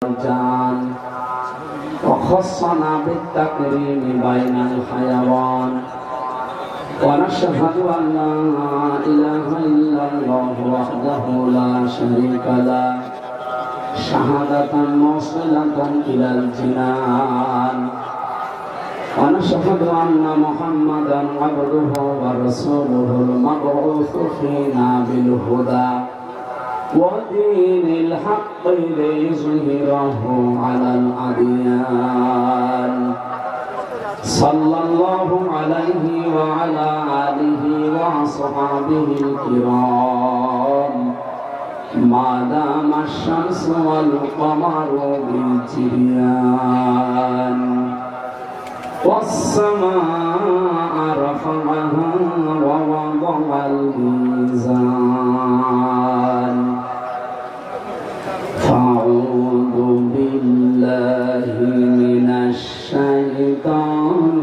الجان وخصنا بالتكريم بين الحيوان ونشهد أن لا إله إلا الله وحده لا شريك له شهادة موصلة إلى الجنان ونشهد أن محمدا عبده ورسوله المبعوث فينا بالهدى ودين الحق ليظهره على الأديان صلى الله عليه وعلى آله وأصحابه الكرام ما دام الشمس والقمر بالتبيان والسماء رفعها ووضع الميزان فأعوذ بالله من الشيطان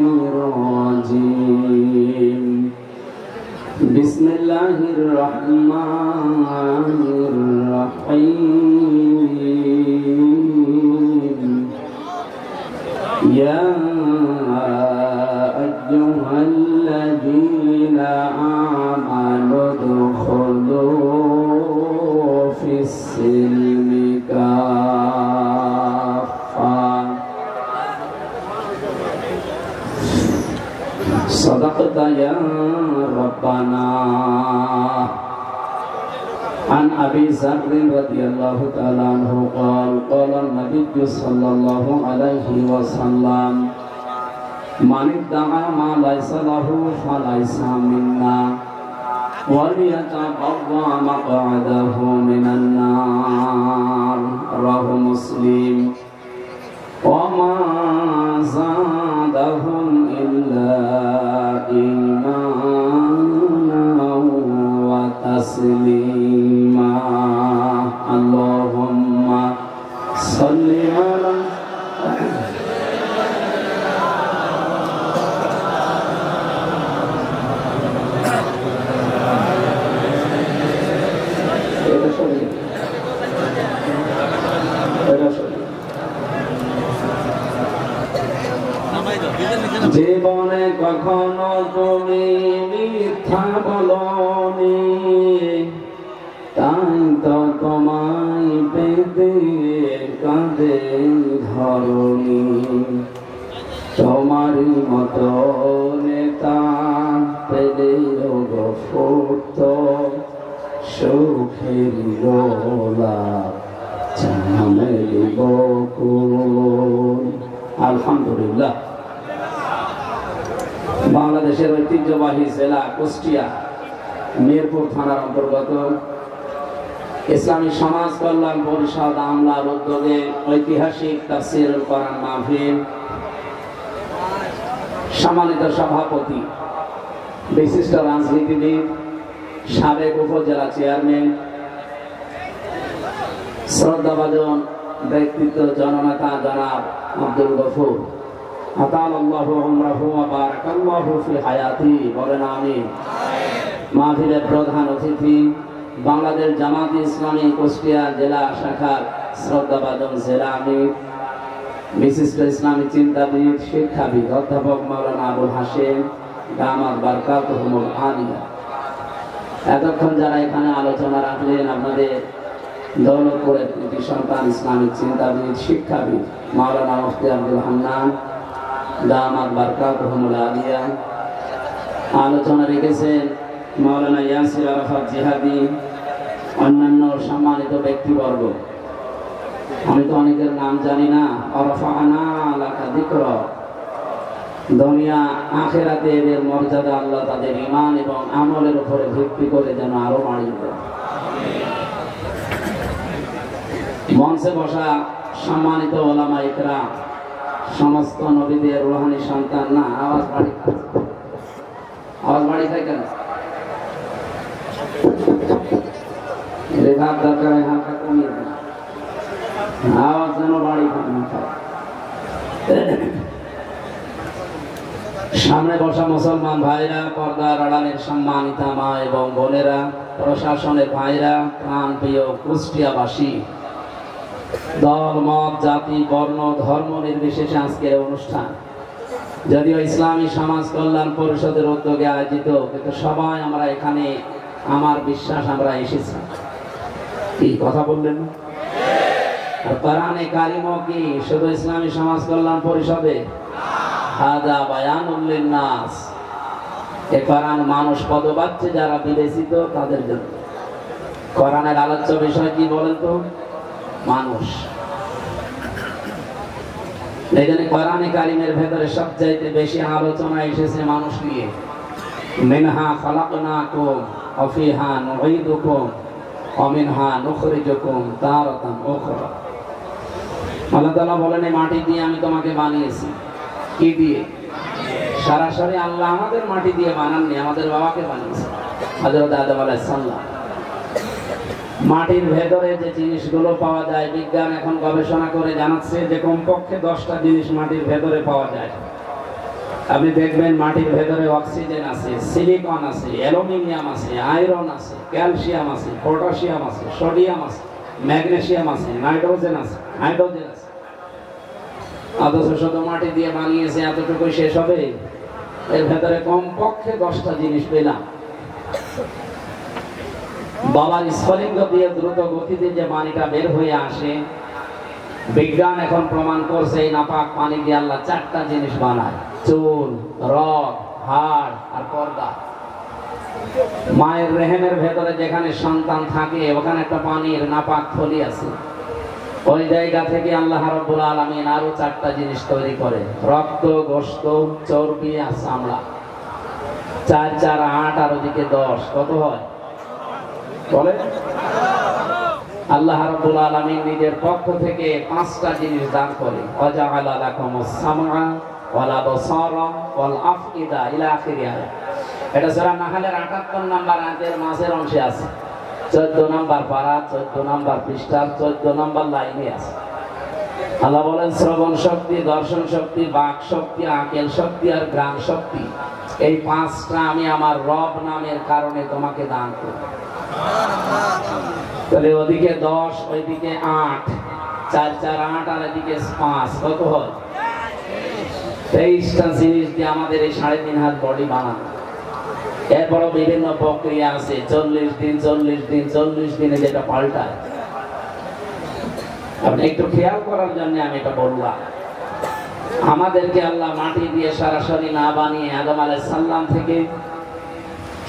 الرجيم بسم الله الرحمن الرحيم يا أيها الذين آمنوا ادخلوا في السلم كافة صدقت يا ربنا عن أبي ذر رضي الله تعالى عنه قال قال النبي صلى الله عليه وسلم من ادعى ما ليس له فليس منا وليتبوأ مقعده من النار رواه مسلم وما زادهم إلا إيمانا وتسليما اللهم صل على জীবনে কখনো তুমি মিথ্যা বলনি, তাই তো তোমায় পেতে কাঁদে ধরনি। তোমারই মতো নেতা পেলেও গফুত সুখের গোলা জানালি বকুল। আলহামদুলিল্লাহ। বাংলাদেশের ঐতিহ্যবাহী জেলা কুষ্টিয়া মিরপুর থানার অন্তর্গত ইসলামী সমাজ কল্যাণ পরিষদ আমলার উদ্যোগে ঐতিহাসিক তাফসীরুল কোরআন মাহফিল, সম্মানিত সভাপতি, বিশিষ্ট রাজনীতিবিদ, সাবেক উপজেলা চেয়ারম্যান, শ্রদ্ধাভাজন ব্যক্তিত্ব জননেতা জনাব আব্দুল গফুর আতালাল্লাহু উমরাহু ওয়া বারাকাল্লাহু ফি হায়াতি, বলেন আমিন। মাহফিলের প্রধান অতিথি বাংলাদেশ জামাত ইসলামী কুষ্টিয়া জেলা শাখার শ্রদ্ধাভাজন জেলা আমির, বিশিষ্ট ইসলামী চিন্তাবিদ, শিক্ষাবিদ অধ্যাপক মাওলানা আবুল হাশেম দামাত বারকাতুহুমুল আলিয়া। এতক্ষণ যারা এখানে আলোচনা রাখলেন, আপনাদের দৌলতপুরের কৃতি সন্তান ইসলামিক চিন্তাবিদ, শিক্ষাবিদ মাওলানা মুফতি আব্দুল হান্নান দামাত বারকাতুহুমুল আলিয়া। আলোচনা রেখেছেন মাওলানা ইয়াসির আরাফাত জিহাদি, অন্যান্য সম্মানিত ব্যক্তিবর্গ। আমি তো অনেকের নাম জানি না। আরাফানা লাকা যিকরা, দুনিয়া আখিরাতে এদের মর্যাদা আল্লাহ তাদের ঈমান এবং আমলের উপরে ভিত্তি করে যেন আরো বাড়িয়ে দেন। মঞ্চে বসা সম্মানিত ওলামা ইকরাম, সমস্ত নবীদের রূহানি সন্তান। না, আওয়াজ বাড়ি খায় কেন? রেখার দরকার, হালকা কমিয়ে দেন, আওয়াজ যেন বাড়ি খায়। সামনে বসা মুসলমান ভাইরা, পর্দার আড়ালের সম্মানিতা মা এবং বোনেরা, প্রশাসনের ভাইরা, প্রাণ প্রিয় কুষ্টিয়াবাসী, দল মত জাতি বর্ণ ধর্ম নির্বিশেষে আজকের অনুষ্ঠান যদিও ইসলামী সমাজ কল্যাণ পরিষদের উদ্যোগে আয়োজিত, কিন্তু সবাই আমরা এখানে আমার বিশ্বাস আমরা এসেছি। কি কথা বললেন? আর কোরআনে কারিমও কি শুধু ইসলামী সমাজ কল্যাণ পরিষদে? হাযা বায়ানুল লিন্নাস। এই কোরআন মানুষ পদবাচ্য যারা বিবেচিত তাদের জন্য। কোরআনের আলোচ্য বিষয় কি বলেন তো? মানুষ। এই জন্য কোরআনে কারিমের ভেতরে সবচাইতে বেশি আলোচনা এসেছে মানুষ নিয়ে। মিনহা খালাকনাকুম ওয়া ফিহা নুঈদুকুম ওয়া মিনহা নুখরিজুকুম তারাতান উখরা। আল্লাহ তাআলা বলেন, এই মাটি দিয়ে আমি তোমাকে বানিয়েছি। কি দিয়ে? সরাসরি আল্লাহ আমাদের মাটি দিয়ে বানাননি, আমাদের বাবাকে বানিয়েছে, হযরত আদম আলাইহিস সালাম। মাটির ভেতরে যে জিনিসগুলো পাওয়া যায়, বিজ্ঞান এখন গবেষণা করে জানাচ্ছে যে কমপক্ষে 10টা জিনিস মাটির ভেতরে পাওয়া যায়। আপনি দেখবেন মাটির ভেতরে অক্সিজেন আছে, সিলিকন আছে, অ্যালুমিনিয়াম আছে, আয়রন আছে, ক্যালসিয়াম আছে, পটাশিয়াম আছে, সোডিয়াম আছে, ম্যাগনেসিয়াম আছে, নাইট্রোজেন আছে, হাইড্রোজেন আছে। অথচ শুধু মাটি দিয়ে বানিয়েছে, এতটুকুই শেষ হবে? এর ভেতরে কমপক্ষে 10টা জিনিস পেলাম। বাবার স্ফলিঙ্গ দিয়ে দ্রুত গতিতে যে পানিটা বের হয়ে আসে, বিজ্ঞান এখন প্রমাণ করছে এই নাপাক পানি দিয়ে আল্লাহ 4টা জিনিস বানায়: চুল, রগ, হাড় আর পর্দা। মায়ের রেহেমের ভেতরে যেখানে সন্তান থাকে ওখানে একটা পানির নাপাক থলি আছে। ওই জায়গা থেকে আল্লাহ রাব্বুল আলামিন আরো 4টা জিনিস তৈরি করে: রক্ত, গোশত, চর্বি আর চামড়া। 4 4 8 আর ওদিকে 10, কত হয় বলে? আল্লাহ রাব্বুল আলামিন নিজের পক্ষ থেকে 5টা জিনিস দান করে। ওয়াজআলা লাকুমুস সামআ ওয়াল আবসারা ওয়াল আফইদা ইলা আখিরি আয়াত। এটা সূরা নাহলের 78 নম্বর আয়াতের মাঝের অংশে আছে। 14 নম্বর পারা, 14 নম্বর পৃষ্ঠা, 14 নম্বর লাইনে আছে। আল্লাহ বলেন, শ্রবণ শক্তি, দর্শন শক্তি, বাক শক্তি, আকেল শক্তি আর গ্রাণ শক্তি, এই 5টা আমি আমার রব নামের কারণে তোমাকে দান করি। তাহলে ওদিকে 10, ওইদিকে 8, 4 4 8 আর এদিকে 5, কত হয়? 23টা জিনিস দিয়ে আমাদের এই 3.5 হাত বডি বানানো। এরপরও বিভিন্ন প্রক্রিয়া আছে, 40 দিন 40 দিন 40 দিনে যেটা পাল্টায়। আপনি একটু খেয়াল করার জন্য আমি এটা বললাম। আমাদেরকে আল্লাহ মাটি দিয়ে সরাসরি না বানিয়ে আদম আলাইহিস সালাম থেকে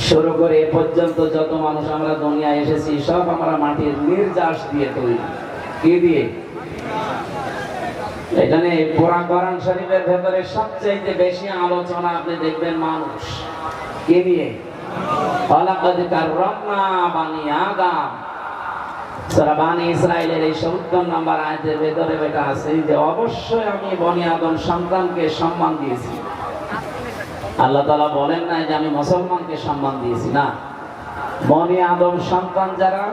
শুরু করে এ পর্যন্ত যত মানুষ আমরা দুনিয়ায় এসেছি সব আমরা মাটির নির্যাস দিয়ে তৈরি। কি দিয়ে? এখানে কোরআন শরীফের ভেতরে সবচেয়ে বেশি আলোচনা আপনি দেখবেন মানুষ। কি নিয়ে? ওয়ালাকাদ কাররামনা বানি আদম। সূরা বানি ইসরাঈলের এই 70 নম্বর আয়াতের ভেতরে এটা আছে যে অবশ্যই আমি বনি আদম সন্তানকে সম্মান দিয়েছি। আল্লাহ তাআলা বলেন না যে আমি মুসলমানকে সম্মান দিয়েছি, না। বনি আদম সন্তান যারা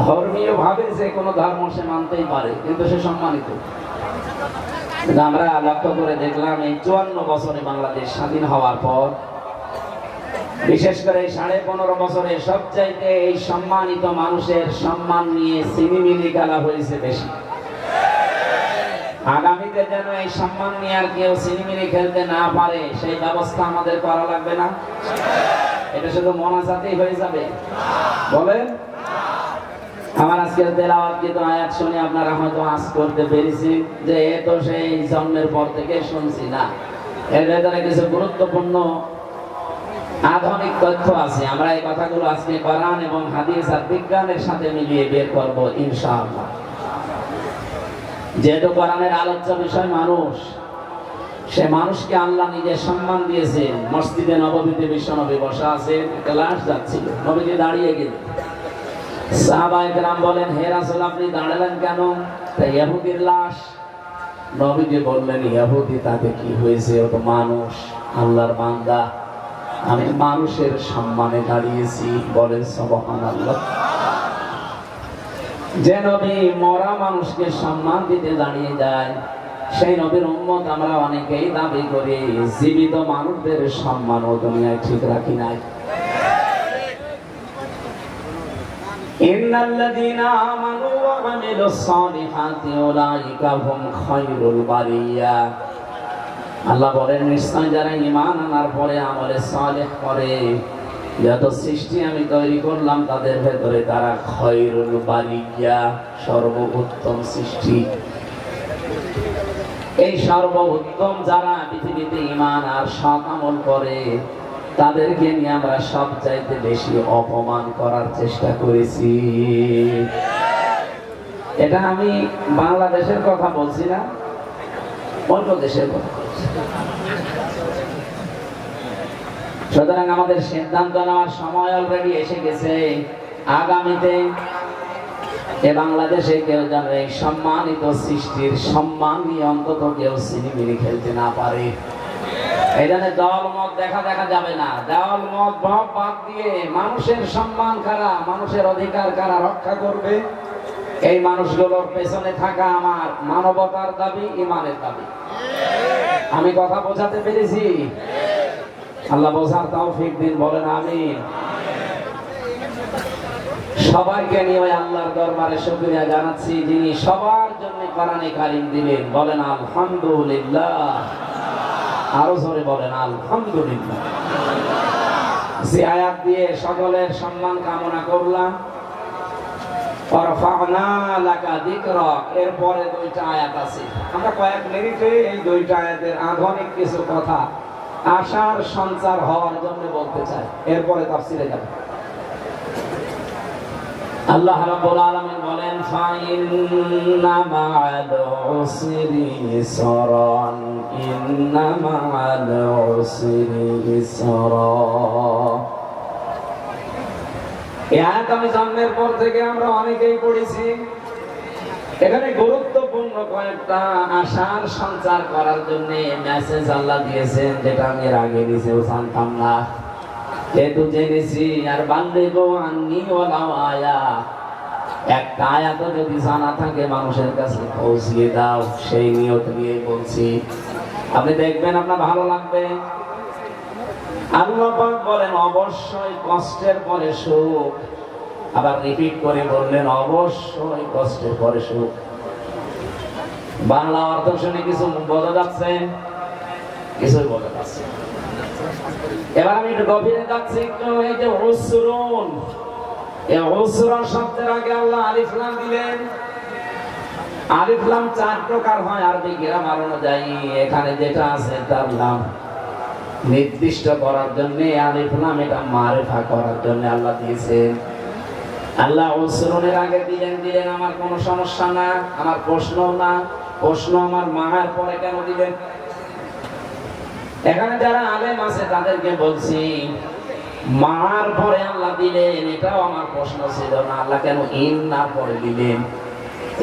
ধর্মীয় ভাবে যে কোনো ধর্ম সে মানতেই পারে, কিন্তু সে সম্মানিত। আমরা লক্ষ্য করে দেখলাম এই 54 বছরে বাংলাদেশ স্বাধীন হওয়ার পর, বিশেষ করে 15.5 বছরে সবচাইতে এই সম্মানিত মানুষের সম্মান নিয়ে সিনেমিনি খেলা হয়েছে বেশি। আগামীতে যেন এই সম্মান নিয়ে আর কেউ সিনেমিনি খেলতে না পারে সেই ব্যবস্থা আমাদের করা লাগবে না? এটা শুধু মোনাজাতেই হয়ে যাবে? বলেন। আমার আজকের তেলাওয়াতকৃত আয়াত শুনে আপনারা হয়তো আজ করতে পেরেছেন যে এ তো সেই জন্মের পর থেকে শুনছি না। এর ভেতরে কিছু গুরুত্বপূর্ণ আধুনিক তথ্য আছে। আমরা এই কথাগুলো আজকে কোরআন এবং হাদিস আর বিজ্ঞানের সাথে মিলিয়ে বের করব ইনশাআল্লাহ। যেহেতু কোরআনের আলোচ্য বিষয় মানুষ, সে মানুষকে আল্লাহ নিজে সম্মান দিয়েছেন। মসজিদে নববীতে বিশ্বনবী বসা আছেন, একটা লাশ যাচ্ছিল, নবীজি দাঁড়িয়ে গেলেন। সাহাবায়ে কেরাম বলেন, হে রাসূল আপনি দাঁড়ালেন কেন? তাই ইহুদির লাশ। নবীজি বললেন, ইহুদি তাতে কি হয়েছে, ও তো মানুষ, আল্লাহর বান্দা। আমি মানুষের সম্মানে দাঁড়িয়েছি। বলেন সুবহানাল্লাহ। যে নবী মরা মানুষকে সম্মান দিতে দাঁড়িয়ে যায়, সেই নবীর উম্মত আমরা অনেকেই দাবি করি জীবিত মানুষদের সম্মান ও দুনিয়ায় ঠিক রাখি নাই। ইন্নাল্লাযীনা আমানু ওয়া আমিলুস সালিহাতি উলাইকা হুম খায়রুল বারিয়া। আল্লাহ বলেন, নিশ্চয় যারা ঈমান আনার পরে আমলে সালেহ করে, যত সৃষ্টি আমি তৈরি করলাম তাদের ভেতরে তারা খায়রুল বারিয়া, সর্বোত্তম সৃষ্টি। এই সর্বোত্তম যারা পৃথিবীতে ঈমান আর সৎ আমল করে, তাদেরকে নিয়ে আমরা সবচাইতে বেশি অপমান করার চেষ্টা করেছি। এটা আমি বাংলাদেশের কথা বলছি না, অন্য দেশের কথা বলছি। সুতরাং আমাদের সিদ্ধান্ত নেওয়ার সময় অলরেডি এসে গেছে। আগামীতে এ বাংলাদেশে কেউ যেন এই সম্মানিত সৃষ্টির সম্মান নিয়ে অন্তত কেউ সিনেমিনি খেলতে না পারে। এখানে দল মত দেখা যাবে না। দল মত ভাব বাদ দিয়ে মানুষের সম্মান কারা, মানুষের অধিকার কারা রক্ষা করবে, এই মানুষগুলোর পেছনে থাকা আমার মানবতার দাবি, ঈমানের দাবি। আমি কথা বোঝাতে পেরেছি? আল্লাহ বোঝার তৌফিক দিন, বলেন আমিন। সবাইকে নিয়ে ওই আল্লাহর দরবারে শুকরিয়া জানাচ্ছি, যিনি সবার জন্য কোরআনে কারীম দিলেন। বলেন আলহামদুলিল্লাহ। আরো জোরে বলেন আলহামদুলিল্লাহ। যে আয়াত দিয়ে সকলের সম্মান কামনা করলাম, ওয়ারফা'না লাকা যিকরাক, এরপরে দুইটা আয়াত আছে। আমরা কয়েক মিনিটে এই দুইটা আয়াতের আধুনিক কিছু কথা আশার সঞ্চার হওয়ার জন্য বলতে চাই, এরপরে তাফসীরে যাব। আল্লাহ রাব্বুল আলামিন বলেন, ফাইন্না মা'আল উসরি ইসরান, ইন্না মা'আল উসরি ইসরা। এই আয়াত আমি জন্মের পর থেকে আমরা অনেকেই পড়েছি। এখানে গুরুত্বপূর্ণ কয়েকটা আশার সঞ্চার করার জন্য মেসেজ আল্লাহ দিয়েছেন, যেটা আমি এর আগে নিজেও জানতাম না, যেহেতু জেনেছি। আর বাল্লিগু আন্নী ওয়ালাউ আয়া, একটা আয়াত যদি জানা থাকে মানুষের কাছে পৌঁছিয়ে দাও, সেই নিয়ত নিয়ে বলছি। আপনি দেখবেন আপনার ভালো লাগবে। আল্লাহ পাক বলেন, অবশ্যই কষ্টের পরে সুখ। আবার রিপিট করে বললেন, অবশ্যই কষ্টের পরে সুখ। বাংলা অর্থ শুনে কিছু বোঝা যাচ্ছে? কিছুই বোঝা যাচ্ছে। এবার আমি একটু গভীরে যাচ্ছি। এই যে উসরুন, এই উসরুন শব্দের আগে আল্লাহ আলিফ লাম দিলেন। আলিফ লাম চার প্রকার হয় আরবি গ্রামার অনুযায়ী। এখানে যেটা আছে তার নাম নির্দিষ্ট করার জন্য আলিফ লাম, এটা মারিফা করার জন্য আল্লাহ দিয়েছেন। আল্লাহ উসরুনের আগে দিলেন আমার কোনো সমস্যা না, আমার প্রশ্ন না। প্রশ্ন আমার মাহার পরে কেন দিলেন? এখানে যারা আলেম আছে তাদেরকে বলছি, মার পরে আল্লাহ দিলেন, এটাও আমার প্রশ্ন ছিল না, আল্লাহ কেন ইন্নার পরে দিলেন?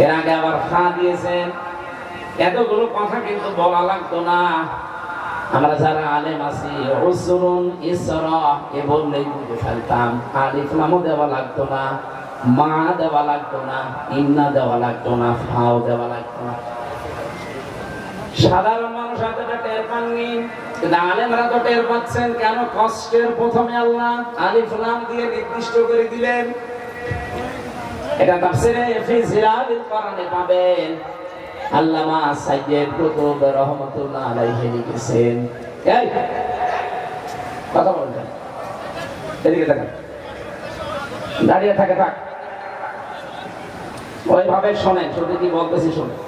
এর আগে আবার ফা দিয়েছেন। এতগুলো কথা কিন্তু বলা লাগতো না। আমরা যারা আলেম আছি, উসরুন ইসরা এ বললেই বুঝে ফেলতাম। আলিফ লামও দেওয়া লাগতো না, মা দেওয়া লাগতো না, ইন্না দেওয়া লাগতো না, ফাও দেওয়া লাগতো না। সাধারণ মানুষ এতটা টের পাননি, কিন্তু আলেমরা তো টের পাচ্ছেন। কেন কষ্টের প্রথমে আল্লাহ আলিফ লাম দিয়ে নির্দিষ্ট করে দিলেন? এটা তাফসীরে ফি জিলালিল কোরআনে পাবেন। আল্লামা সাইয়্যিদ কুতুব রাহমাতুল্লাহ আলাইহি লিখেছেন। এই কথা বলবেন, এদিকে তাকান, দাঁড়িয়ে থাকে থাক, ওইভাবে শোনেন, শুধু কি বলতেছি শোনেন।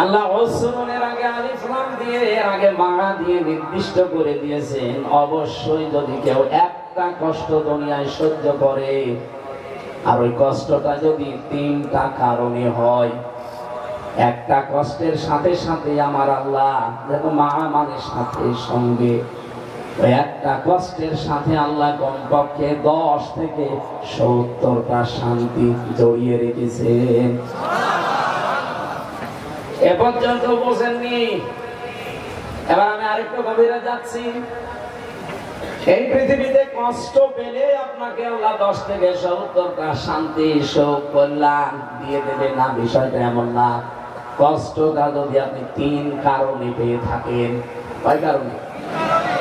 আল্লাহ উসরুনের আগে আলিফ লাম দিয়ে, এর আগে মা দিয়ে নির্দিষ্ট করে দিয়েছেন, অবশ্যই যদি কেউ একটা কষ্ট দুনিয়ায় সহ্য করে, আর ওই কষ্টটা যদি তিনটা কারণে হয়, একটা কষ্টের সাথে সাথে আমার আল্লাহ, দেখো মা মানে সাথে সঙ্গে, ওই একটা কষ্টের সাথে আল্লাহ কমপক্ষে 10 থেকে 70টা শান্তি জড়িয়ে রেখেছেন। এ পর্যন্ত বোঝেননি? এবার আমি আরেকটু গভীরে যাচ্ছি। এই পৃথিবীতে কষ্ট পেলে আপনাকে আল্লাহ 10 থেকে 70টা শান্তি, সুখ, কল্যাণ দিয়ে দেবে না, বিষয়টা এমন না। কষ্টটা যদি আপনি 3 কারণে পেয়ে থাকেন, কয় কারণে?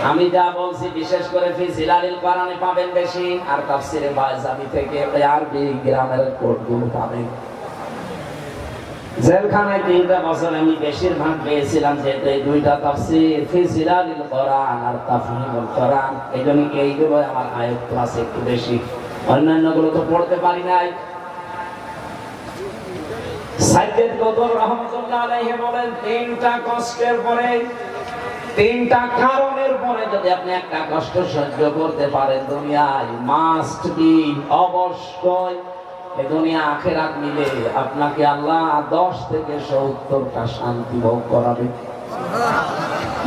আমি যা বলছি বিশেষ করে ফি জিলালিল কোরআনে পাবেন বেশি, আর তাফসিরে বাইজাবি থেকে আরবি গ্রামের কোডগুলো পাবেন। জেলখানায় 3টা বছর আমি বেশিরভাগ পেয়েছিলাম যে এই 2টা তাফসির ফি জিলালিল কোরআন আর তাফহিমুল কোরআন, এইজন্য এইগুলো আমার আয়াত ক্লাস একটু বেশি, অন্যান্যগুলো তো পড়তে পারি নাই। সাইয়েদ কদর রহমাতুল্লাহ আলাইহি বলেন 3টা কষ্টের পরে, 3টা কারণের পরে যদি আপনি একটা কষ্ট সহ্য করতে পারেন দুনিয়ায়, মাস্ট বি অবশ্যই এই দুনিয়া আখিরাত মিলে আপনাকে আল্লাহ 10 থেকে 70টা শান্তি ভোগ করাবে।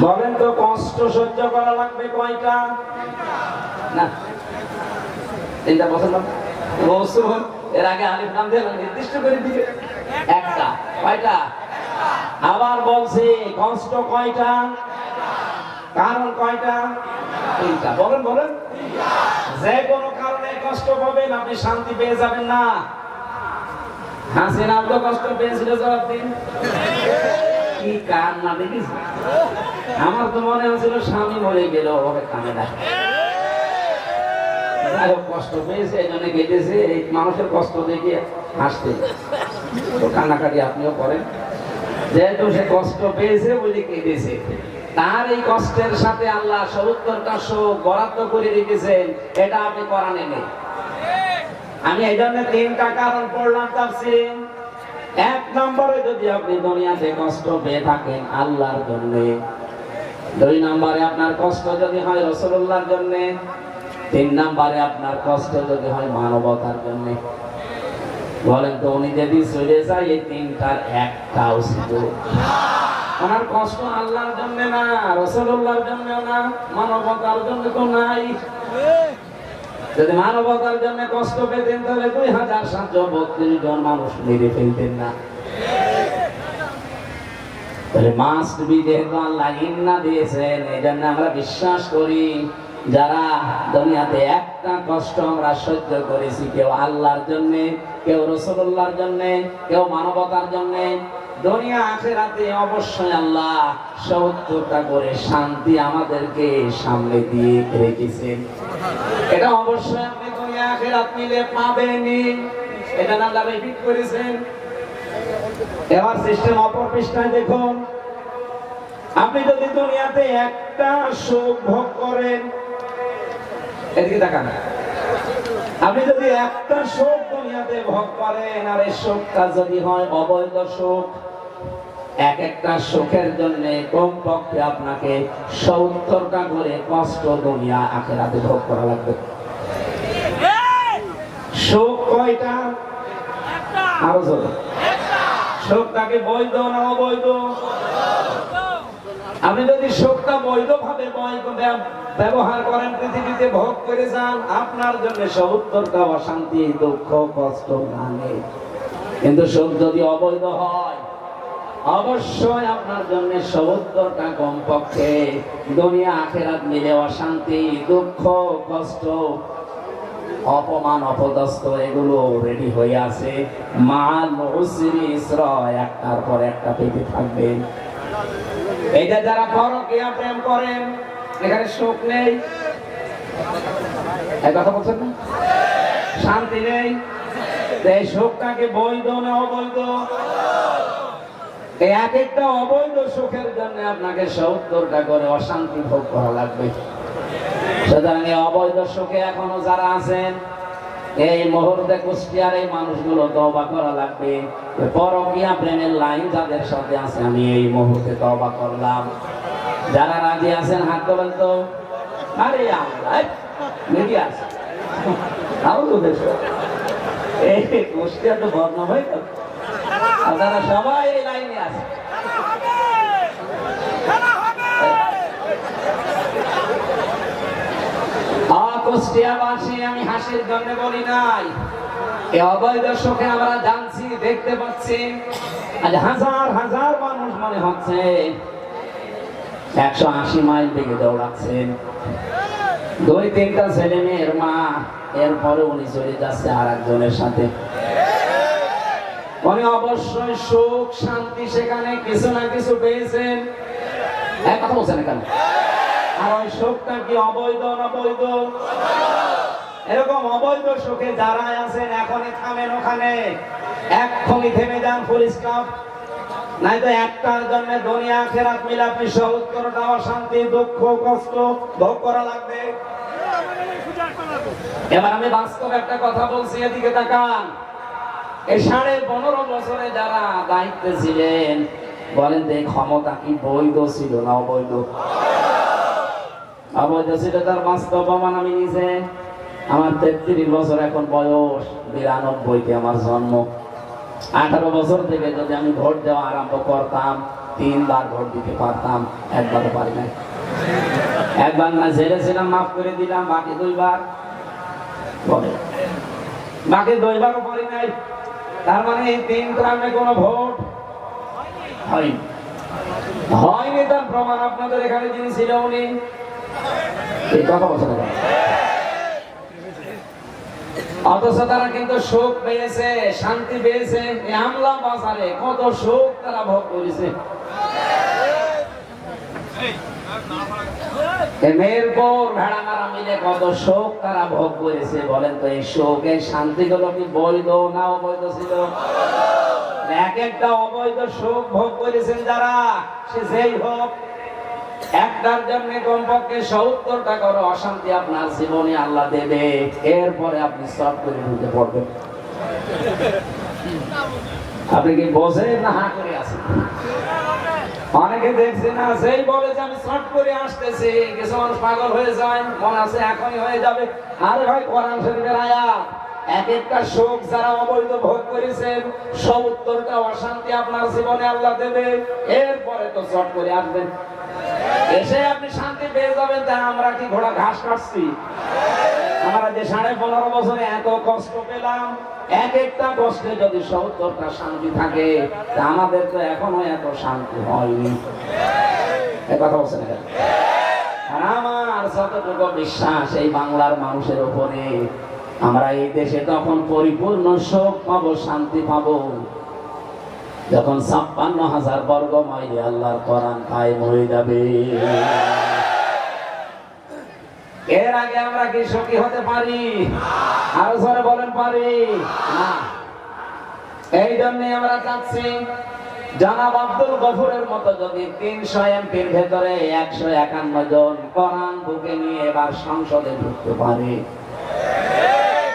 বলেন তো কষ্ট সহ্য করা লাগবে কয়টা? না 3টা বছর না বছর, এর আগে আলিফ নাম দিয়ে নির্দিষ্ট করে দিবে একটা। কয়টা? আবার বলছি কষ্ট কয়টা, কারণ কয়টা? 3টা। বলেন বলেন। যে কোনো কারণে কষ্ট পাবেন আপনি শান্তি পেয়ে যাবেন না। হাসিনা তো কষ্ট পেয়েছিল, জবাব দিন। কি কান্না দেখিস, আমার তো মনে হচ্ছিল স্বামী মরে গেল, ওকে কানে না কষ্ট পেয়েছে এই জন্য কেটেছে। এই মানুষের কষ্ট দেখে হাসতে তো কান্নাকাটি আপনিও করেন, যেহেতু সে কষ্ট পেয়েছে বলে কেটেছে। তার এই কষ্টের সাথে আল্লাহ 70টা শোক বরাদ্দ করে রেখেছেন, এটা আপনি কোরআনে নেই। আমি এই জন্য 3টা কারণ পড়লাম তাফসীরে। 1 নম্বরে যদি আপনি দুনিয়াতে কষ্ট পেয়ে থাকেন আল্লাহর জন্য, 2 নম্বরে আপনার কষ্ট যদি হয় রাসূলুল্লাহর জন্য, 3 নম্বরে আপনার কষ্ট যদি হয় মানবতার জন্য। বলেন তো উনি যদি চলে যায় এই 3টার একটাও ছিল ওনার কষ্ট আল্লাহর জন্য না, রাসূলুল্লাহর জন্য না, মানবতার জন্য তো নাই। যদি মানবতার জন্য কষ্ট পেতেন তাহলে 2732 জন মানুষ মেরে ফেলতেন না। তাহলে মাস্ট বি, যেহেতু আল্লাহ ইন্না দিয়েছেন, এই জন্য আমরা বিশ্বাস করি যারা দুনিয়াতে একটা কষ্ট আমরা সহ্য করেছি, কেউ আল্লাহর জন্য, কেউ রাসূলুল্লাহর জন্য, কেউ মানবতার জন্য, দুনিয়া আখিরাতে অবশ্যই আল্লাহ 70টা করে শান্তি আমাদেরকে সামনে দিয়ে রেখেছেন। এটা অবশ্যই আপনি দুনিয়া আখিরাত মিলে পাবেনই, এটা আল্লাহ রিপিট করেছেন। এবার সিস্টেম অপর পৃষ্ঠায় দেখুন, আপনি যদি দুনিয়াতে একটা সুখ ভোগ করেন, এদিকে তাকান, আপনি যদি একটা সুখ দুনিয়াতে ভোগ করেন আর এই সুখটা যদি হয় অবৈধ সুখ, একটা সুখের জন্য কমপক্ষে আপনাকে 70টা করে কষ্ট দুনিয়া আখিরাতে ভোগ করা লাগবে। সুখ কয়টা? আরো জোরে। সুখটাকে বৈধ না অবৈধ? আপনি যদি সুখটা বৈধভাবে ব্যবহার করেন, পৃথিবীতে ভোগ করে যান, আপনার জন্য 70টা অশান্তি, দুঃখ, কষ্ট নেই। কিন্তু সুখ যদি অবৈধ হয় অবশ্যই আপনার জন্য 70টা কমপক্ষে দুনিয়া আখিরাত মিলে অশান্তি, দুঃখ, কষ্ট, অপমান, অপদস্থ এগুলো রেডি হয়ে আছে। মাল উসরি ইসরা, একটার পর একটা পেতে থাকবেন। এইটা যারা পরকীয়া প্রেম করেন, এখানে সুখ নেই, এই কথা বলছেন না? শান্তি নেই। এই সুখটাকে বৈধ না অবৈধ? এই একটা অবৈধ সুখের জন্য আপনাকে 70টা করে অশান্তি ভোগ করা লাগবে। সুতরাং এই অবৈধ সুখে এখনো যারা আছেন, এই মুহূর্তে কুষ্টিয়ার এই মানুষগুলো তওবা করা লাগবে। পরকীয়া প্রেমের লাইন যাদের সাথে আছে, আমি এই মুহূর্তে তওবা করলাম। যারা রাজি আছেন হাত তোলেন তো। আরে আল্লাহ, মিডিয়া আছে, তাও তো দেশ এই কুষ্টিয়া তো বদনাম হয়ে গেল। আপনারা সবাই এই লাইনে আছে। কুষ্টিয়াবাসী, আমি হাসির জন্য বলি নাই, এই অবৈধ সুখে আমরা জানছি, দেখতে পাচ্ছি। আজ হাজার হাজার মানুষ মনে হচ্ছে 180 মাইল থেকে দৌড়াচ্ছেন। 2-3টা ছেলে মেয়ের মা, এরপরে উনি চলে যাচ্ছে আর একজনের সাথে। উনি অবশ্যই সুখ শান্তি সেখানে কিছু না কিছু পেয়েছেন। এক কথা বলছেন কেন? আর ওই সুখটা কি অবৈধ না বৈধ? এরকম অবৈধ সুখে যারা আছেন এখনই থামেন, ওখানে এক্ষুনি থেমে যান, ফুল স্টপ। নাই তো একটার জন্য দুনিয়া আখিরাত মিলাপি সহ উত্তরটা অশান্তি, দুঃখ, কষ্ট ভোগ করা লাগবে। এবার আমি বাস্তব একটা কথা বলছি, এদিকে তাকান। এই 15.5 বছরে যারা দায়িত্বে ছিলেন, বলেন তো এই ক্ষমতা কি বৈধ ছিল না অবৈধ? অবৈধ ছিল, তার বাস্তব প্রমাণ আমি নিজে। আমার 33 বছর এখন বয়স, 92-তে আমার জন্ম। 18 বছর থেকে যদি আমি ভোট দেওয়া আরম্ভ করতাম, 3 বার ভোট দিতে পারতাম, একবারও পারি নাই। একবার না জেলে ছিলাম, মাফ করে দিলাম, বাকি 2 বার বলে, বাকি 2 বারও পারি নাই। তার মানে এই 3 টার্মে কোনো ভোট হয়নি। তার প্রমাণ আপনাদের এখানে যিনি ছিল উনি কথা বলছেন। অথচ তারা কিন্তু সুখ পেয়েছে, শান্তি পেয়েছে। আমলা বাজারে কত সুখ তারা ভোগ করেছে। মেহেরপুর ভেড়ামারা মিলে কত সুখ তারা ভোগ করেছে। বলেন তো এই সুখ, এই শান্তি গুলো কি বৈধ না অবৈধ ছিল? এক একটা অবৈধ সুখ ভোগ করেছেন যারা, সে যেই হোক, একটার জন্য কমপক্ষে 70টা করে অশান্তি আপনার জীবনে আল্লাহ দেবে। এরপরে আপনি সব করে ঢুকে পড়বেন। আপনি কি বোঝেন না হা করে আছেন? অনেকে দেখছি না, সেই বলে যে আমি শর্ট করে আসতেছি, কিছু মানুষ পাগল হয়ে যায়, মনে আছে এখনই হয়ে যাবে। আরে ভাই, কোরআন শরীফের আয়াত, এক একটা সুখ যারা অবৈধ ভোগ করেছেন, 70টা অশান্তি আপনার জীবনে আল্লাহ দেবে। এরপরে তো শর্ট করে আসবেন, এসে আপনি শান্তি পেয়ে যাবেন। তা আমরা কি ঘোড়া ঘাস কাটছি? আমরা যে 15.5 বছরে এত কষ্ট পেলাম, এক একটা কষ্টে যদি 70টা শান্তি থাকে, তা আমাদের তো এখনো এত শান্তি হয়নি। কথা বলছেন। আর আমার যতটুকু বিশ্বাস এই বাংলার মানুষের উপরে, আমরা এই দেশে তখন পরিপূর্ণ সুখ পাবো, শান্তি পাবো, যখন 56,000 বর্গ মাইলে আল্লাহর কোরআন কায়েম হয়ে যাবে। এর আগে আমরা কি সুখী হতে পারি? আরো জোরে বলেন, পারি না। এই জন্য আমরা চাচ্ছি জনাব আব্দুল গফুরের মতো যদি 300 এমপির ভেতরে 151 জন কোরআন বুকে নিয়ে এবার সংসদে ঢুকতে পারে।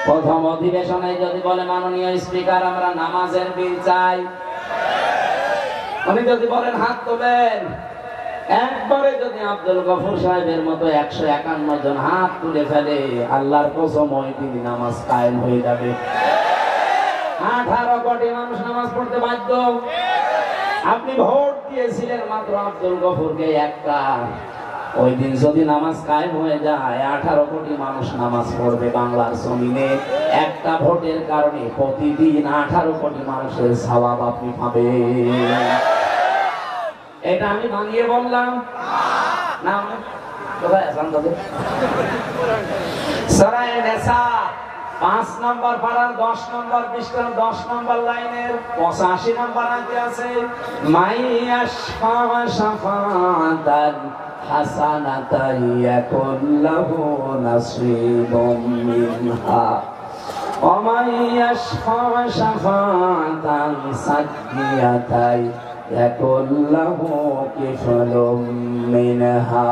প্রথম অধিবেশনে যদি বলে, মাননীয় স্পিকার আমরা নামাজের বিল চাই, উনি যদি বলেন হাত তোলেন, একবারে যদি আব্দুল গফুর সাহেবের মতো 151 জন হাত তুলে ফেলে, আল্লাহর কসম ওই দিন নামাজ কায়েম হয়ে যাবে। 18 কোটি মানুষ নামাজ পড়তে বাধ্য। আপনি ভোট দিয়েছিলেন মাত্র আব্দুল গফুরকে একটা, ওই দিন যদি নামাজ কায়েম হয়ে যায়, 18 কোটি মানুষ নামাজ পড়বে বাংলার জমিনে। একটা ভোটের কারণে প্রতিদিন 18 কোটি মানুষের সওয়াব আপনি পাবেন। এটা আমি বানিয়ে বললাম না? সূরা নিসা 5 নম্বর পারার 10 নম্বর পৃষ্ঠার 10 নম্বর লাইনের 85 নম্বর আয়াতে আছে, মাইয়াশফা শাফাতান হাসানাতান ইয়াকুল্লাহু নাসীবুম মিনহা ওয়া মাইয়াশফা শাফাতান সাকিয়াতান ইয়াকুল্লাহু কিফলুম মিনহা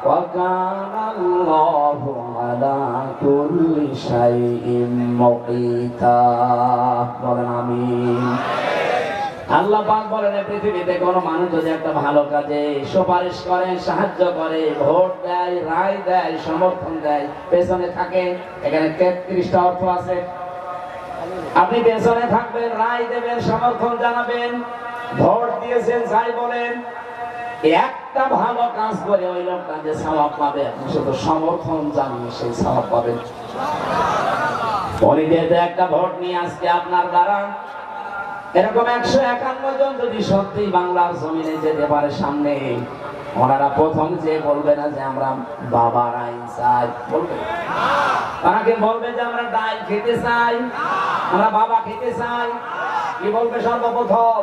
ওয়া কানা আল্লাহু আলা কুল্লি শাইইন মুকিতা। বলেন আমিন। আল্লাহ পাক বলেন, পৃথিবীতে কোন মানুষ যদি একটা ভালো কাজে সুপারিশ করে, সাহায্য করে, ভোট দেয়, রায় দেয়, সমর্থন দেয়, পেছনে থাকে, এখানে 33টা অর্থ আছে। আপনি পেছনে থাকবেন, রায় দেবেন, সমর্থন জানাবেন, ভোট দিয়েছেন, যাই বলেন, একটা ভালো কাজ করে ওই লোকটা যে সওয়াব পাবে, আপনি শুধু সমর্থন জানিয়ে সেই সওয়াব পাবেন। পরিদেশে একটা ভোট নিয়ে আজকে আপনার দ্বারা এরকম 151 জন যদি সত্যি বাংলার জমিনে যেতে পারে সামনে, ওনারা প্রথম যে বলবে না যে আমরা বাবার আইন চাই, বলবে ওনাকে বলবে যে আমরা ডাল খেতে চাই, আমরা বাবা খেতে চাই। কি বলবে সর্বপ্রথম?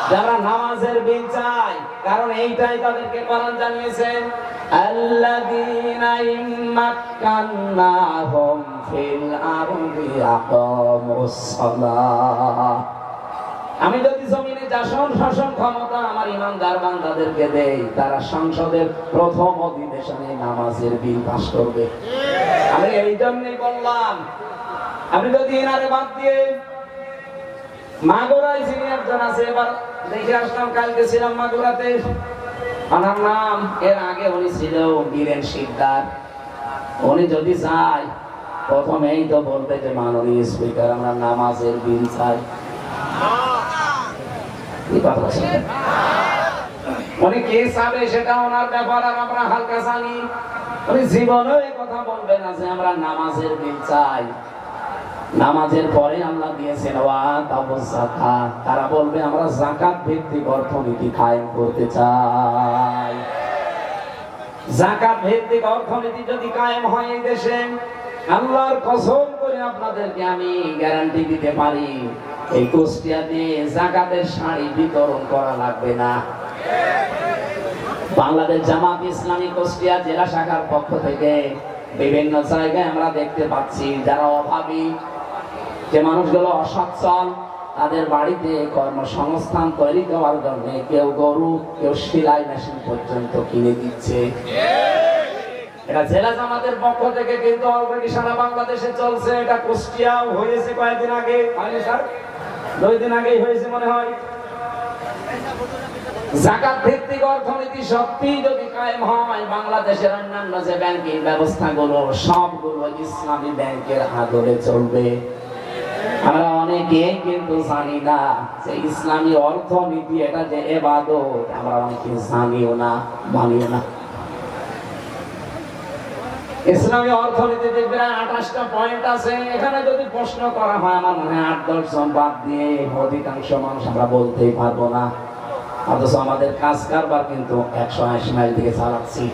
যে আমরা নামাজের বিল চাই, কারণ এইটাই তাদেরকে কোরআন জানিয়েছেন। আল্লাযীনা ইম্মাক্কান্নাহুম ফিল আরদি আকামুস সালাহ। আমি যদি জমিনে শাসন ক্ষমতা আমার ইমানদার বান্দাদেরকে দেই, তারা সংসদের প্রথম অধিবেশনে নামাজের বিল পাস করবে। আমি এই জন্যই বললাম, আপনি যদি এনারে বাদ দিয়ে মাগুরায় যিনি একজন আছে, এবার দেখে আসলাম, কালকে ছিলাম মাগুরাতে, ওনার নাম, এর আগে উনি ছিল বীরেন শিকদার। উনি যদি যায়, প্রথমেই তো বলবে যে মাননীয় স্পিকার, আমরা নামাজের বিল চাই। উনি কে চাবে সেটা ওনার ব্যাপার, আর আমরা হালকা জানি। উনি জীবনেও এই কথা বলবে না যে আমরা নামাজের বিল চাই। নামাজের পরে আল্লাহ দিয়েছেন যাকাত, তারা বলবে আমরা যাকাত ভিত্তিক অর্থনীতি কায়েম করতে চাই। যাকাত ভিত্তিক অর্থনীতি যদি কায়েম হয় এই দেশে, আল্লাহর কসম করে আপনাদেরকে আমি গ্যারান্টি দিতে পারি, এই কুষ্টিয়াতে যাকাতের শাড়ি বিতরণ করা লাগবে না। বাংলাদেশ জামাত ইসলামী কুষ্টিয়া জেলা শাখার পক্ষ থেকে বিভিন্ন জায়গায় আমরা দেখতে পাচ্ছি, যারা অভাবী, যে মানুষগুলো অসচ্ছল, তাদের বাড়িতে কর্মসংস্থান তৈরি করার জন্য কেউ গরু, কেউ সেলাই মেশিন পর্যন্ত কিনে দিচ্ছে। এটা জেলা জামাতের পক্ষ থেকে কিন্তু অলরেডি সারা বাংলাদেশে চলছে। এটা কুষ্টিয়াও হয়েছে কয়েকদিন আগে, হয়নি স্যার? 2 দিন আগেই হয়েছে মনে হয়। যাকাত ভিত্তিক অর্থনীতি সত্যি যদি কায়েম হয়, বাংলাদেশের অন্যান্য যে ব্যাংকিং ব্যবস্থাগুলো সবগুলো ইসলামী ব্যাংকের আদলে চলবে। আমরা অনেকে কিন্তু জানি না যে ইসলামী অর্থনীতি এটা যে ইবাদত, আমরা অনেকে জানিও না, মানিও না। ইসলামী অর্থনীতিতে প্রায় 28টা পয়েন্ট আছে। এখানে যদি প্রশ্ন করা হয়, আমার মনে হয় 8-10 জন বাদ দিয়ে অধিকাংশ মানুষ আমরা বলতেই পারবো না। অথচ আমাদের কাজ কারবার কিন্তু 180 মাইল দিকে চালাচ্ছি।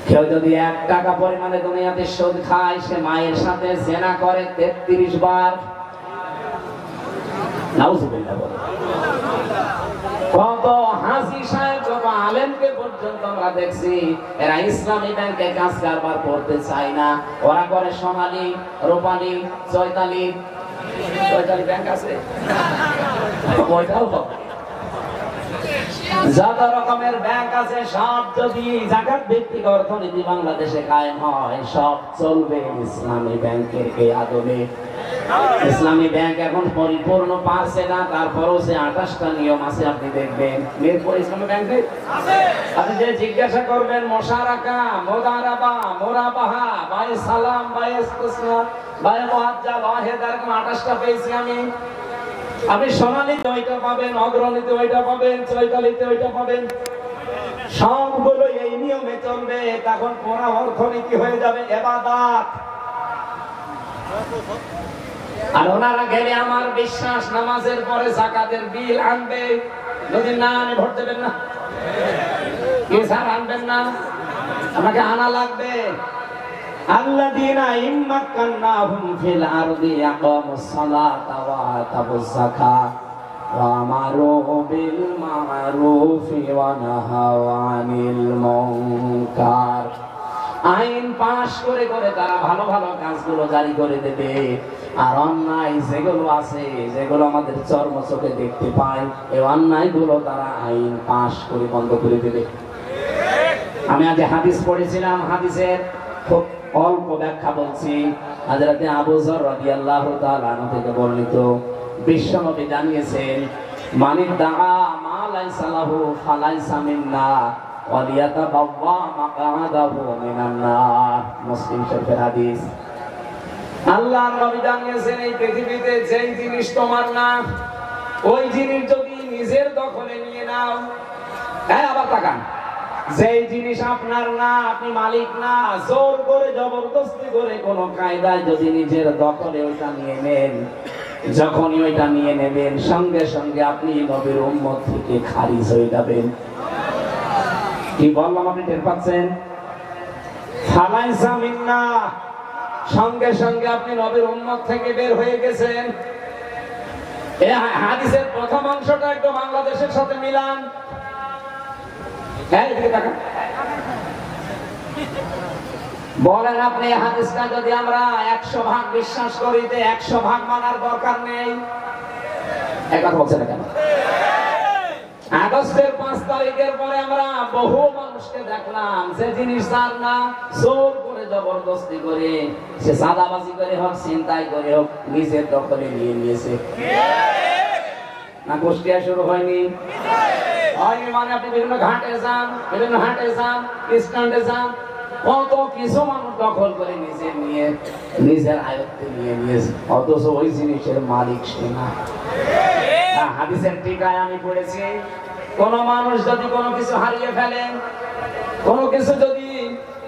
কেউ যদি 1 টাকা পরিমাণে দুনিয়াতে সুদ খায়, সে মায়ের সাথে জেনা করে 33 বার। নাউজুবিল্লাহ বলে। কত হাজি সাহেব, কত আলেমকে পর্যন্ত আমরা দেখছি এরা ইসলামী ব্যাংকে কাজ কারবার করতে চায় না। ওরা করে সোনালী, রূপালী, চৈতালি ব্যাংক আছে, ওইটাও যত রকমের ব্যাংক আছে, সব যদি যাকাত ভিত্তিক অর্থনীতি বাংলাদেশে কায়েম হয়, সব চলবে ইসলামী ব্যাংকের এই আদলে। ইসলামী ব্যাংক এখন পরিপূর্ণ পারছে না, তারপরও যে 28টা নিয়ম আছে আপনি দেখবেন। মিরপুর ইসলামী ব্যাংকে আপনি যে জিজ্ঞাসা করবেন, মোশারাকা, মুদারাবা, মুরাবাহা, বায়ে সালাম, বায়ে ইসতিসনা, বায়ে মুআজ্জাল, ওয়াহিদ, এরকম 28টা পেয়েছি আমি। আপনি সোনালীতে ওইটা পাবেন, অগ্রণীতে ওইটা পাবেন, চৈতালিতে ওইটা পাবেন। সবগুলো এই নিয়মে চলবে। তখন পুরো অর্থনীতি হয়ে যাবে ইবাদত। আর ওনারা গেলে আমার বিশ্বাস নামাজের পরে যাকাতের বিল আনবে। যদি না আনে ভোট দেবেন না। কি স্যার আনবেন না? আমাকে আনা লাগবে। আল্লাযীনা ইম্মাক্কান্নাহুম ফিল আরদি আকামুস সালাতা ওয়া আতাবুজ যাকাত ওয়া আমারু বিল মা'রুফি ওয়া নাহাউ আনিল মুনকার। আইন পাশ করে করে তারা ভালো ভালো কাজগুলো জারি করে দেবে, আর অন্যায় যেগুলো আছে, যেগুলো আমাদের চর্ম চোখে দেখতে পাই, এই অন্যায়গুলো তারা আইন পাশ করে বন্ধ করে দেবে। আমি আজ হাদিস পড়েছিলাম, হাদিসের খুব অল্প ব্যাখ্যা বলছি। হযরত আবু যর রাদিয়াল্লাহু তাআলা আনহু থেকে বর্ণিত, বিশ্বনবী জানিয়েছেন, মানিদ দাআ মা লাইসা লাহু ফালাইসা মিন্না ওয়া লিয়াতাবাওয়া মাকআদাহু মিনান নার। মুসলিম শরীফের হাদিস। আল্লাহর নবী জানিয়েছেন, এই পৃথিবীতে যেই জিনিস তোমার না, ওই জিনিস যদি নিজের দখলে নিয়ে নাও, হ্যাঁ আবার তাকান, যেই জিনিস আপনার না, আপনি মালিক না, জোর করে জবরদস্তি করে কোন কায়দায় যদি নিজের দখলে ওইটা নিয়ে নেন, যখনই ওইটা নিয়ে নেবেন, সঙ্গে সঙ্গে আপনি নবীর উম্মত থেকে খারিজ হয়ে যাবেন। কি বললাম আপনি টের পাচ্ছেন? ফালাইসা মিন্না, সঙ্গে সঙ্গে আপনি নবীর উম্মত থেকে বের হয়ে গেছেন। এই হাদিসের প্রথম অংশটা একটু বাংলাদেশের সাথে মিলান। বলেন আপনি হাদিসটা যদি আমরা 100 ভাগ বিশ্বাস করি, 100 ভাগ মানার দরকার নেই। এই কথা বলছেন কেন? আগস্টের 5 তারিখের পরে আমরা বহু মানুষকে দেখলাম যে জিনিস তার না, জোর করে জবরদস্তি করে, সে সাদাবাজি করে হোক, চিন্তাই করে হোক, নিজের দখলে নিয়ে নিয়েছে। না কুষ্টিয়া শুরু হয়নি? হয়নি মানে আপনি বিভিন্ন ঘাটে যান, বিভিন্ন হাটে যান, স্ট্যান্ডে যান, কত কিছু মানুষ দখল করে নিয়ে নিজের আয়ত্তে নিয়ে নিয়েছে, অথচ ওই জিনিসের মালিক সে না। হাদিসের টিকায় আমি পড়েছি, কোন মানুষ যদি কোনো কিছু হারিয়ে ফেলেন, কোনো কিছু যদি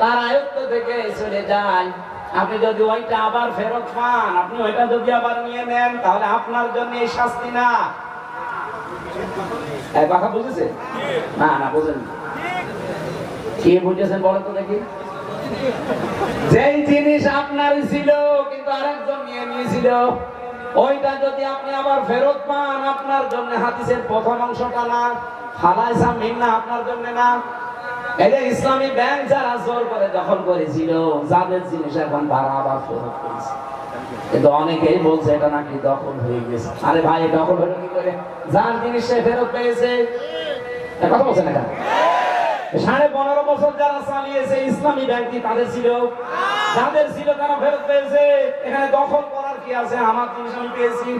তার আয়ত্ত থেকে চলে যায়, আপনি যদি ওইটা আবার ফেরত পান, আপনি ওইটা যদি আবার নিয়ে নেন, তাহলে আপনার জন্য এই শাস্তি না। এই কথা বুঝেছেন? না না বুঝেন। কি বুঝেছেন বলেন তো দেখি। যেই জিনিস আপনারই ছিল কিন্তু আরেকজন নিয়ে নিয়েছিল, ওইটা যদি আপনি আবার ফেরত পান, আপনার জন্য হাদিসের প্রথম অংশটা না, হালাইসা মিন্না আপনার জন্য না। এই যে ইসলামী ব্যাংক যারা জোর করে দখল করেছিল, যাদের জিনিস এখন তারা আবার ফেরত পেয়েছে, কিন্তু অনেকেই বলছে এটা নাকি দখল হয়ে গেছে। আরে ভাই, দখল হলো কি করে? যার জিনিস সে ফেরত পেয়েছে, কথা বলছেন না কেন? 15.5 বছর যারা চালিয়েছে ইসলামী ব্যাংকটি তাদের ছিল, যাদের ছিল তারা ফেরত পেয়েছে। এখানে দখল করার কি আছে? আমার জিনিস আমি পেয়েছি,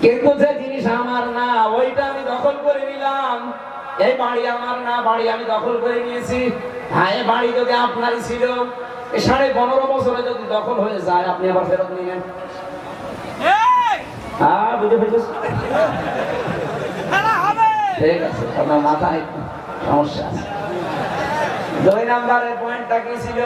কিন্তু যে জিনিস আমার না ওইটা আমি দখল করে নিলাম। এই বাড়ি আমার না, বাড়ি আমি দখল করে নিয়েছি। হ্যাঁ, এই বাড়ি যদি আপনারই ছিল, 15.5 বছরে যদি দখল হয়ে যায়, আপনি আবার ফেরত নিলেন। হ্যাঁ, বুঝে ফেলেছি। ঠিক আছে, আপনার মাথায় সমস্যা আছে। 2 নম্বরের পয়েন্টটা কি ছিল?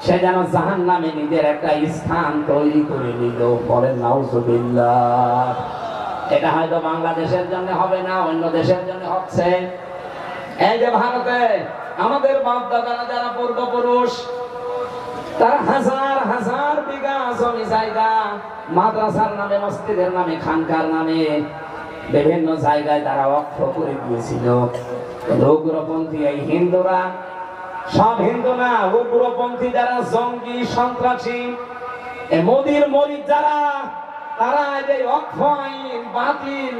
সে যেন জাহান্নামে নিজের একটা স্থান তৈরি করে নিল। বলেন নাউজুবিল্লাহ। এটা হয়তো বাংলাদেশের জন্য হবে না, অন্য দেশের জন্য হচ্ছে। এই যে ভারতে আমাদের বাপ দাদারা যারা পূর্বপুরুষ, তারা হাজার হাজার বিঘা জমি জায়গা মাদ্রাসার নামে, মসজিদের নামে, খানকার নামে বিভিন্ন জায়গায় তারা ওয়াকফ করে দিয়েছিল। উগ্রপন্থী এই হিন্দুরা, সব হিন্দু না, উগ্রপন্থী যারা জঙ্গি সন্ত্রাসী, মোদির মরিদ যারা, তারা এই ওয়াকফ আইন বাতিল,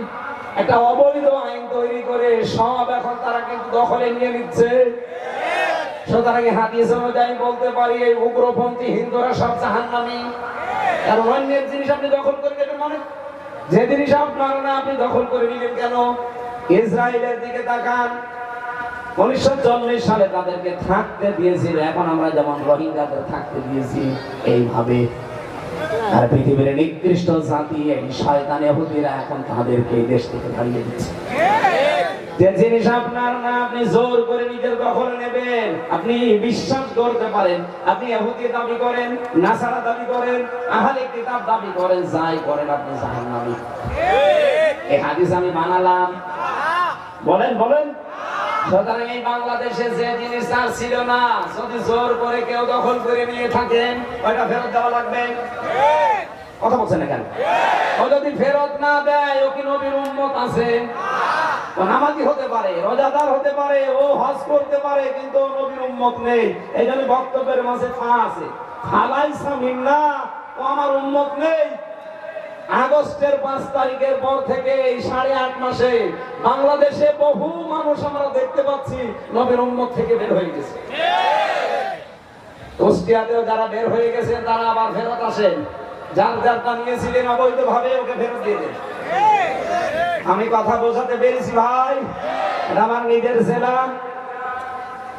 একটা অবৈধ আইন তৈরি করে সব এখন তারা কিন্তু দখলে নিয়ে নিচ্ছে। সুতরাং হাদিস অনুযায়ী বলতে পারি এই উগ্রপন্থী হিন্দুরা সব জাহান্নামী। কারণ অন্যের জিনিস আপনি দখল করে নেবেন, মানে যে জিনিস আপনার না আপনি দখল করে নিলেন কেন? ইসরায়েলের দিকে তাকান, 1940 সালে তাদেরকে থাকতে দিয়েছিল, এখন আমরা যেমন রোহিঙ্গাদের থাকতে দিয়েছি এইভাবে। আর পৃথিবীর নিকৃষ্ট জাতি এই শয়তান ইহুদিরা এখন তাদেরকে এই দেশ থেকে তাড়িয়ে দিচ্ছে। যে জিনিস আপনার না আপনি জোর করে নিজের দখলে নেবেন, আপনি বিশ্বাস করতে পারেন, আপনি ইহুদি দাবি করেন, নাসারা দাবি করেন, আহলে কিতাব দাবি করেন, যাই করেন আপনি জাহান্নামী। এই হাদিস আমি বানালাম, বলেন বলেন। সুতরাং এই বাংলাদেশে যে জিনিস তার ছিল না, যদি জোর করে কেউ দখল করে নিয়ে থাকেন, ওইটা ফেরত দেওয়া লাগবে। কথা বলছেন না কেন? ও যদি ফেরত না দেয়, ও কি নবীর উম্মত আছে? ও নামাজি হতে পারে, রোজাদার হতে পারে, ও হজ করতে পারে, কিন্তু নবীর উম্মত নেই। এই জন্য বক্তব্যের মাঝে ফা আছে, ফালাইসা মিন্না, ও আমার উম্মত নেই। আগস্টের 5 তারিখের পর থেকে এই 8.5 মাসে বাংলাদেশে বহু মানুষ আমরা দেখতে পাচ্ছি নবীর উম্মত থেকে বের হয়ে গেছে। কুষ্টিয়াতেও যারা বের হয়ে গেছে তারা আবার ফেরত আসেন, যার যারটা নিয়েছিলেন অবৈধভাবে ওকে ফেরত দিয়ে দেন। আমি কথা বোঝাতে পেরেছি ভাই? এটা আমার নিজের জেলা,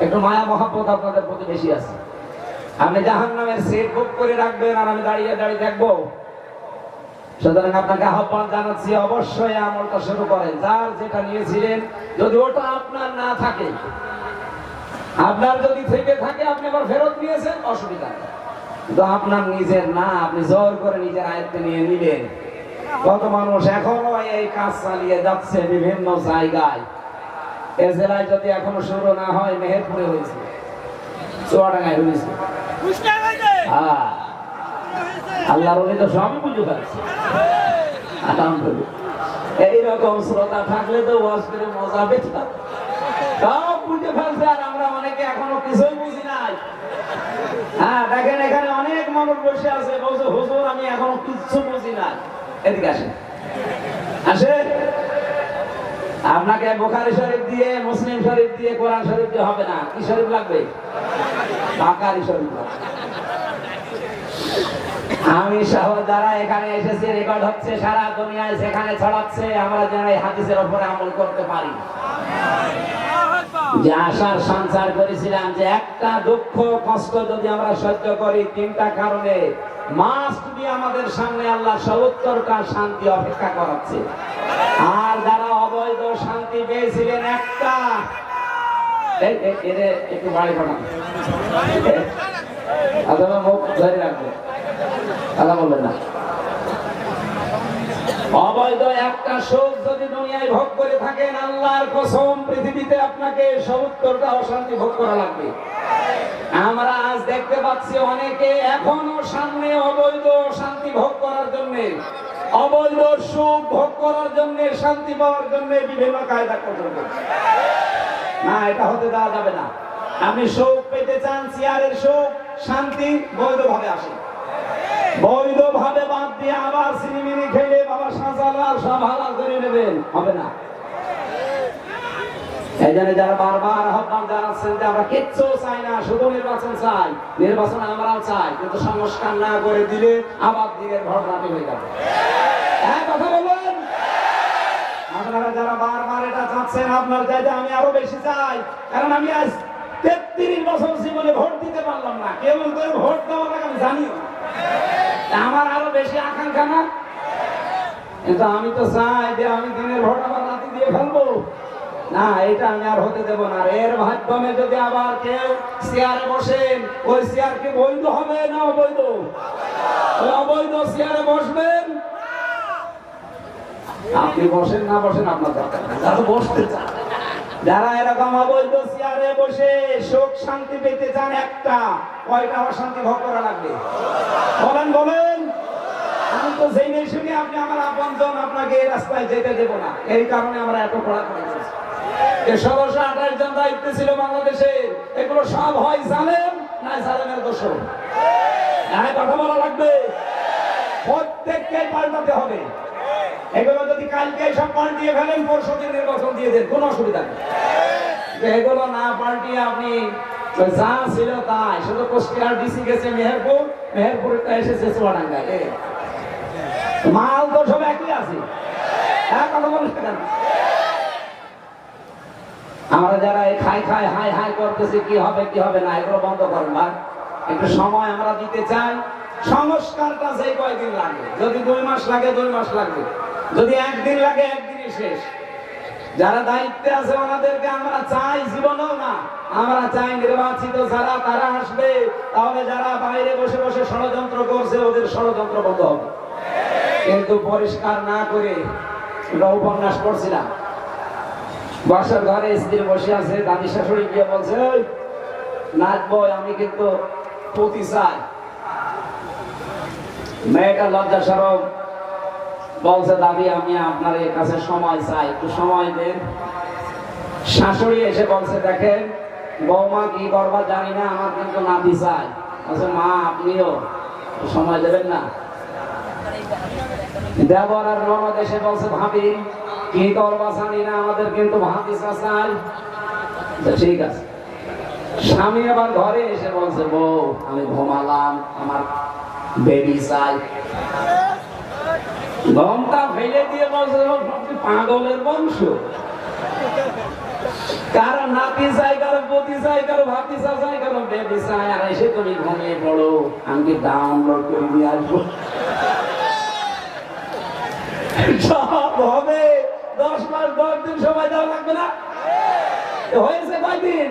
একটু মায়া মহব্বত আপনাদের প্রতি বেশি আছে। আপনি জাহান্নামের সিট বুক করে রাখবেন আর আমি দাঁড়িয়ে দাঁড়িয়ে দেখবো। সুতরাং আপনাকে আহ্বান জানাচ্ছি, অবশ্যই আমলটা শুরু করেন। যার যেটা নিয়েছিলেন যদি ওটা আপনার না থাকে, আপনার যদি থেকে থাকে আপনি আবার ফেরত নিয়েছেন, অসুবিধা নেই। কিন্তু আপনার নিজের না, আপনি জোর করে নিজের আয়ত্তে নিয়ে নিলেন। কত মানুষ এখনো এই কাজ চালিয়ে যাচ্ছে বিভিন্ন জায়গায়। এ জেলায় যদি এখনো শুরু না হয়, মেহেরপুরে হয়েছে, চুয়াডাঙ্গায় হয়েছে। আল্লাহর ওলি তো সবই বুঝে ফেলছে। আলহামদুলিল্লাহ। এইরকম শ্রোতা থাকলে তো ওয়াজ করে মজা পেতাম। সব বুঝে ফেলছে আর আমরা অনেকে এখনো কিছুই বুঝি নাই। হ্যাঁ দেখেন এখানে অনেক মানুষ বসে আছে, বলছে হুজুর আমি এখনো কিছু বুঝি নাই। এদিকে আসেন, আসেন। আপনাকে বুখারী শরীফ দিয়ে, মুসলিম শরীফ দিয়ে, কোরআন শরীফ দিয়ে হবে না। কি শরীফ লাগবে? বুখারী শরীফ লাগবে। আমি সহ যারা এখানে এসেছি, রেকর্ড হচ্ছে সারা দুনিয়ায়, সেখানে ছড়াচ্ছে, আমরা যেন এই হাদিসের উপরে আমল করতে পারি। যে আশার সঞ্চার করেছিলাম যে একটা দুঃখ কষ্ট যদি আমরা সহ্য করি, তিনটা কারণে মাস্ট বি আমাদের সামনে আল্লাহ সত্তরটা শান্তি অপেক্ষা করাচ্ছে। আর যারা অবৈধ শান্তি পেয়েছিলেন একটা, একটু বাড়ি পাঠান, অথবা মুখ ধরে রাখবে, কথা বলবেন না। অবৈধ একটা সুখ যদি দুনিয়ায় ভোগ করে থাকেন, আল্লাহর কসম পৃথিবীতে আপনাকে ৭০টা অশান্তি ভোগ করা লাগবে। আমরা আজ দেখতে পাচ্ছি অনেকে এখনো সামনে অবৈধ শান্তি ভোগ করার জন্য, অবৈধ সুখ ভোগ করার জন্য, শান্তি পাওয়ার জন্য বিভিন্ন কায়দা করছেন। না, এটা হতে দেওয়া যাবে না। আপনি সুখ পেতে চান, চেয়ারের সুখ, শান্তি বৈধভাবে আসে। বৈধভাবে বাদ দিয়ে আবার সিনেমিনি খেলে বাবা সাজালার সব হালাল করে নেবেন, হবে না। এই জন্য যারা বারবার আহ্বান জানাচ্ছেন যে আমরা কিচ্ছু চাই না, শুধু নির্বাচন চাই, নির্বাচন আমরাও চাই, কিন্তু সংস্কার না করে দিলে আবার দিনের ঘটনাটি হয়ে যাবে। হ্যাঁ কথা বলুন। আপনারা যারা বারবার এটা চাচ্ছেন, আপনার চাইতে আমি আরো বেশি চাই, কারণ আমি আজ ৩৩ বছর জীবনে ভোট দিতে পারলাম না। কেবল করে ভোট দেওয়ার আগে আমি জানিও আমার আরো বেশি আকাঙ্ক্ষা না, কিন্তু আমি তো চাই যে আমি দিনের ভোট আবার রাতে দিয়ে ফেলবো না, এটা আমি আর হতে দেব না। এর মাধ্যমে যদি আবার কেউ চেয়ারে বসেন, ওই চেয়ার কি বৈধ হবে না অবৈধ? অবৈধ চেয়ারে বসবেন, আপনি বসেন না বসেন আপনার দরকার, যারা বসতে চান, যারা এরকম অবৈধ চেয়ারে বসে সুখ শান্তি পেতে চান, একটা কয়টা অশান্তি ভোগ করা লাগবে? বলেন বলেন। আমি তো জেনে শুনে আপনি আমার আপনজন, আপনাকে এই রাস্তায় যেতে দেব না। এই কারণে আমরা এত পড়া করে গেছি। ১৬২৮ জন দায়িত্ব ছিল বাংলাদেশের, এগুলো সব হয় জালেম না জালেমের দোষর। কথা বলা লাগবে, প্রত্যেককে পাল্টাতে হবে। এগুলো যদি কালকে সব পাল্টিয়ে ফেলেন, পরশু দিন নির্বাচন দিয়ে দেন, কোনো অসুবিধা নেই। এগুলো না পাল্টিয়ে আপনি যা ছিল তাই, শুধু কুষ্টিয়ার ডিসি গেছে মেহেরপুর, মেহেরপুরটা এসেছে চুয়াডাঙ্গায়, মাল তো সব একই আছে। কথা বলছেন। আমরা যারা এই খাই খাই হাই হাই করতেছি কি হবে কি হবে না, এগুলো বন্ধ করেন ভাই। একটু সময় আমরা দিতে চাই। সংস্কারটা যে কয়দিন লাগে, যদি ২ মাস লাগে ২ মাস লাগবে, যদি একদিন লাগে একদিনই শেষ। যারা দায়িত্বে আছে ওনাদেরকে আমরা চাই জীবনেও না, আমরা চাই নির্বাচিত যারা তারা আসবে, তাহলে যারা বাইরে বসে বসে ষড়যন্ত্র করছে ওদের ষড়যন্ত্র বন্ধ হবে। কিন্তু পরিষ্কার না করে উপন্যাস পড়ছিলাম, বর্ষার ঘরে স্ত্রী বসে আছে, দাদি শাশুড়ি গিয়ে বলছে নাচবো, আমি কিন্তু পতি চাই। মেয়েটা লজ্জা সরব বলছে দাদি আমি আপনার কাছে সময় চাই, একটু সময় দেন। শাশুড়ি এসে বলছে দেখেন বৌমা কি করবা জানি না, আমার কিন্তু নাতি চাই। বলছে মা আপনিও সময় দেবেন না? দেবর আর ননদ এসে বলছে ভাবি কি করবা জানি না, আমাদের কিন্তু ভাতিজা চাই। ঠিক আছে। স্বামী আবার ঘরে এসে বলছে বউ আমি ঘুমালাম, আমার বেবি চাই। ঘুমটা ফেলে দিয়ে বলছে পাগলের বংশ, কারো নাতি চাই, কারো পতি চাই, কারো ভাতিজা চাই, কারো বেবি চাই, আর এসে তুমি ঘুমিয়ে পড়ো, আমি ডাউনলোড করে দিয়ে আসবো। সব হবে, 10 মাস 10 দিন সময় দেওয়া লাগবে না? হয়েছে কয়দিন?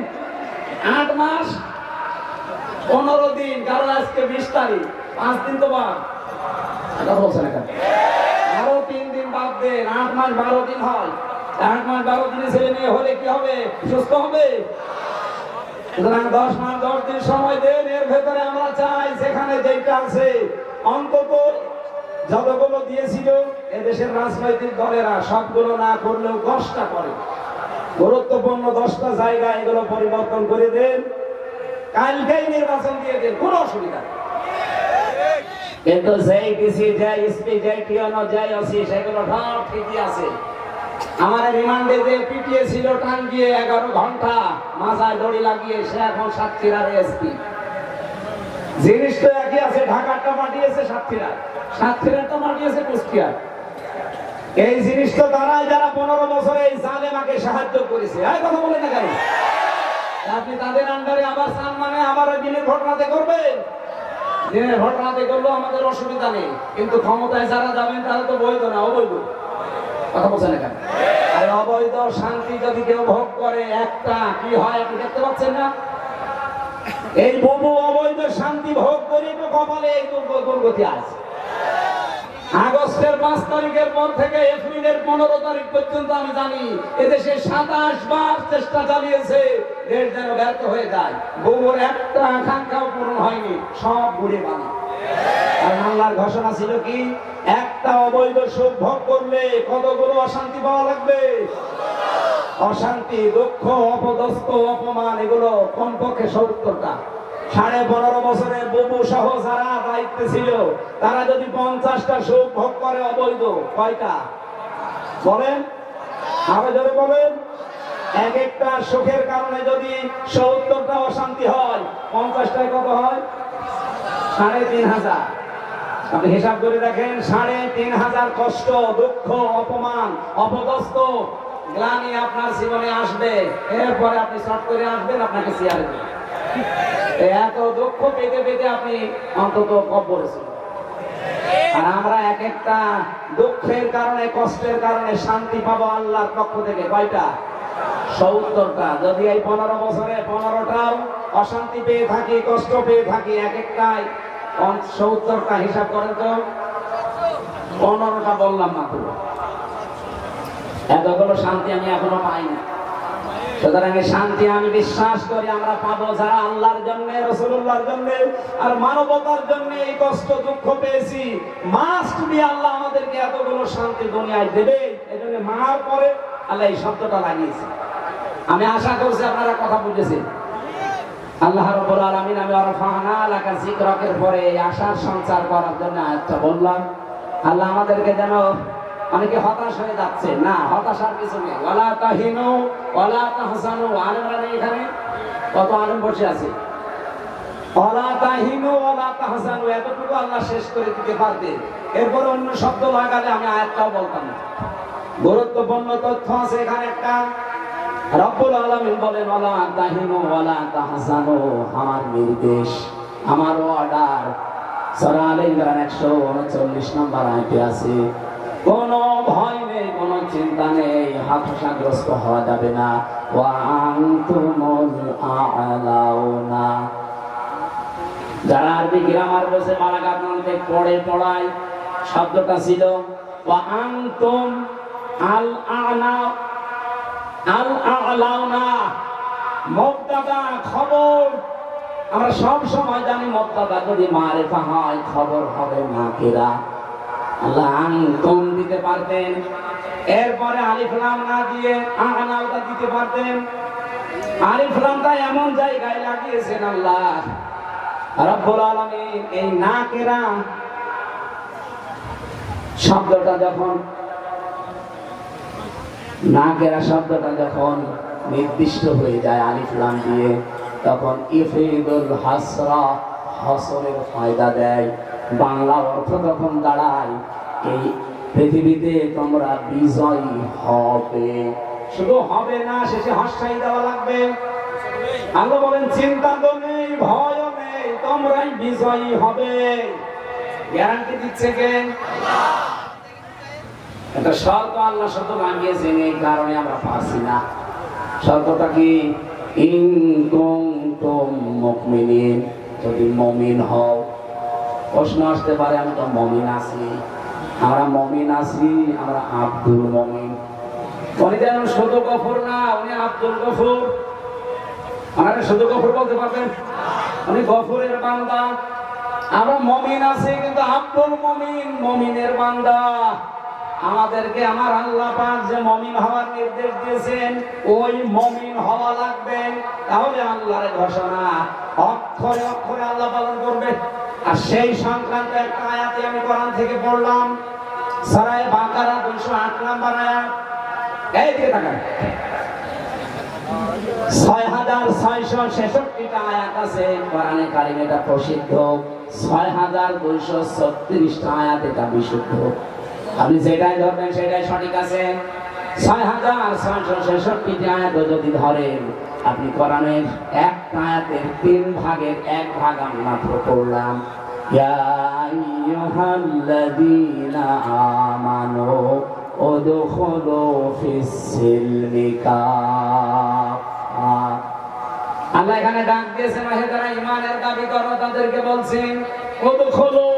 8 মাস 15 দিন, কারণ আজকে 20 তারিখ, 5 দিন তো বাদ। বলছেন আরো 3 দিন বাদ দেন, 8 মাস 12 দিন হয়। 8 মাস 12 দিনে ছেলে মেয়ে হলে কি হবে? সুস্থ হবে। সুতরাং 10 মাস 10 দিন সময় দেন। এর ভেতরে আমরা চাই যেখানে যেটা আছে অন্তত যতগুলো দিয়েছিল এদেশের রাজনৈতিক দলেরা সবগুলো না করলেও 10টা করে, গুরুত্বপূর্ণ 10টা জায়গা এগুলো পরিবর্তন করে দেন, কালকেই নির্বাচন দিয়ে দেন, কোনো অসুবিধা নেই। কিন্তু যেই ডিসি যাই এসপি যাই টিওনো যাই ওসি সেগুলো সব ঠিকই আছে। আমার রিমান্ডে যে পিটিয়ে ছিল টাঙ্গিয়ে 11 ঘন্টা মাথায় দড়ি লাগিয়ে, সে এখন সাতক্ষীরার এসপি। জিনিস তো একই আছে, ঢাকারটা পাঠিয়েছে সাতক্ষীরারটা পাঠিয়েছে কুষ্টিয়ার। এই জিনিস তো তারাই যারা 15 বছরে এই জালেমাকে সাহায্য করেছে। এই কথা বলে না কেন? আপনি তাদের আন্ডারে আবার চান মানে আবার ওই দিনের ঘটনাতে করবেন? দিনের ঘটনাতে করলেও আমাদের অসুবিধা নেই, কিন্তু ক্ষমতায় যারা যাবেন তারা তো বৈধ না, অবৈধ। কথা বলছেন না কেন? আর অবৈধ শান্তি যদি কেউ ভোগ করে একটা কি হয় আপনি দেখতে পাচ্ছেন না? এই বহু অবৈধ শান্তি ভোগ করি তো কপালে এই দুর্গতি আছে। আগস্টের 5 তারিখের পর থেকে এপ্রিলের 15 তারিখ পর্যন্ত আমি জানি এদেশে 27 বার চেষ্টা চালিয়েছে দেশ যেন ব্যর্থ হয়ে যায়। বহুর একটা আকাঙ্ক্ষাও পূরণ হয়নি, সব ঘুরে বানি। আর আল্লাহর ঘোষণা ছিল কি, একটা অবৈধ সুখ ভোগ করলে কতগুলো অশান্তি পাওয়া লাগবে। অশান্তি, দুঃখ, অপদস্থ, অপমান, এগুলো কমপক্ষে 70টা। 15.5 বছরের বুবু সহ যারা দায়িত্বে ছিল তারা যদি 50টা সুখ ভোগ করে অবৈধ, কয়টা বলেন? আরো জোরে বলেন। এক একটা সুখের কারণে যদি 70টা অশান্তি হয়, 50টায় কত হয়? 3500। আপনি হিসাব করে দেখেন, 3500 কষ্ট, দুঃখ, অপমান, অপদস্থ, গ্লানি আপনার জীবনে আসবে। এরপরে আপনি শর্ট করে আসবেন, আপনাকে চেয়ারে দেবেন। এত দুঃখ পেতে পেতে আপনি অন্তত কবরে ছিলেন। আর আমরা এক একটা দুঃখের কারণে, কষ্টের কারণে শান্তি পাবো আল্লাহর পক্ষ থেকে কয়টা? 70টা। যদি এই 15 বছরে 15টাও অশান্তি পেয়ে থাকি, কষ্ট পেয়ে থাকি, এক একটাই 70টা, হিসাব করেন তো। 15টা বললাম মাত্র। এতগুলো শান্তি আমি এখনো পাই না। সুতরাং শান্তি আমি বিশ্বাস করি আমরা পাবো যারা আল্লাহর জন্য, রাসূলুল্লাহর জন্য আর মানবতার জন্য এই কষ্ট দুঃখ পেয়েছি। মাস্ট বি আল্লাহ আমাদেরকে এতগুলো শান্তি দুনিয়ায় দেবে। এজন্য মার পরে আল্লাহ এই শব্দটা লাগিয়েছে। আমি আশা করছি আপনারা কথা বুঝেছেন। আল্লাহ রাব্বুল আলামিন আমি আরফানা লাকা যিকরাকের পরে এই আশার সঞ্চার করার জন্য আয়াতটা বললাম। আল্লাহ আমাদেরকে যেন, অনেকে হতাশ হয়ে যাচ্ছে, না হতাশার কিছু নেই। ওয়ালা তাহিনু ওয়ালা তাহজানু। আলেমরা নেই এখানে? কত আলেম বসে আছে? ওয়ালা তাহিনু ওয়ালা তাহজানু, এতটুকু আল্লাহ শেষ করে দিতে পারতেন। এরপর অন্য শব্দ লাগালে আমি আয়াতটাও বলতাম না। গুরুত্বপূর্ণ তথ্য আছে এখানে একটা। রব্বুল আলামিন বলেন ওয়ালা তাহিনু ওয়ালা তাহজানু, আমার নির্দেশ, আমার অর্ডার সূরা আলে ইমরান 139 নম্বর আয়াতে আছে, কোনো ভয় নেই, কোনো চিন্তা নেই, হতাশাগ্রস্ত হওয়া যাবে না। ওয়া আনতুমুল আ'লাউনা। যারা আরবি গ্রামার বসে বালাগাত নামতে পড়ায় শব্দটা ছিল ওয়া আনতুম আল আ'লা, আল আ'লাউনা। মুবতাদা, খবর। আমরা সব সময় জানি মুবতাদা যদি মারিফা হয় খবর হবে নাকিরা। আল্লাহ আনতুম দিতে পারতেন, এরপরে আলিফ লাম না দিয়ে আ'লাউটা দিতে পারতেন। আলিফ লামটা এমন জায়গায় লাগিয়েছেন আল্লাহ রাব্বুল আলামিন, এই নাকিরা শব্দটা যখন, নাকিরা শব্দটা যখন নির্দিষ্ট হয়ে যায় আলিফ লাম দিয়ে, তখন ইফিদুল হাসরা, হাসরের ফায়দা দেয়। বাংলা অর্থ তখন দাঁড়ায় এই পৃথিবীতে তোমরা বিজয়ী হবে। শুধু হবে না, শেষে হাসাই দেওয়া লাগবে। আল্লাহ বলেন চিন্তা তো নেই, ভয়ও নেই, তোমরাই বিজয়ী হবে। গ্যারান্টি দিচ্ছে কে? আল্লাহ। এটা শর্ত আল্লাহ শর্ত লাগিয়েছেন, এই কারণে আমরা পারছি না। শর্তটা কি? ইন কুনতুম মুমিনিন, যদি মুমিন হও। প্রশ্ন আসতে পারে, আমি তো মুমিন আছি, আমরা মুমিন আছি, আমরা আব্দুল মুমিন। উনি যেন শুধু গফুর না, উনি আব্দুল গফুর। আপনারা শুধু গফুর বলতে পারবেন? উনি গফুরের বান্দা। আমরা মুমিন আছি, কিন্তু আব্দুল মুমিন মুমিনের বান্দা। আমাদেরকে আমার আল্লাহ পাক যে মুমিন হওয়ার নির্দেশ দিয়েছেন, ওই মুমিন হওয়া লাগবে। তাহলে আল্লাহর ঘোষণা অক্ষরে অক্ষরে আল্লাহ পালন করবে। আর সেই সংক্রান্ত একটা আয়াতে আমি কোরআন থেকে পড়লাম, সূরা বাকারা 208 নম্বর আয়াত। এই দিকে তাকান, 6666টা আয়াত আছে কোরআনে কারীম। এটা প্রসিদ্ধ। 6236টা আয়াত, এটা বিশুদ্ধ। আপনি যেটাই ধরবেন সেটাই সঠিক আছে। 6666টি আয়াত যদি ধরেন, আপনি কোরআনের একটা আয়াতের 3 ভাগের 1 ভাগ আমি মাত্র পড়লাম। ইয়া আইয়ুহাল্লাযীনা আমানু উদখুলু ফিস-সিলমি কাফা। আল্লাহ এখানে ডাক দিয়েছেন, হে যারা ঈমানের দাবি করো তাদেরকে বলছেন, উদখুলু,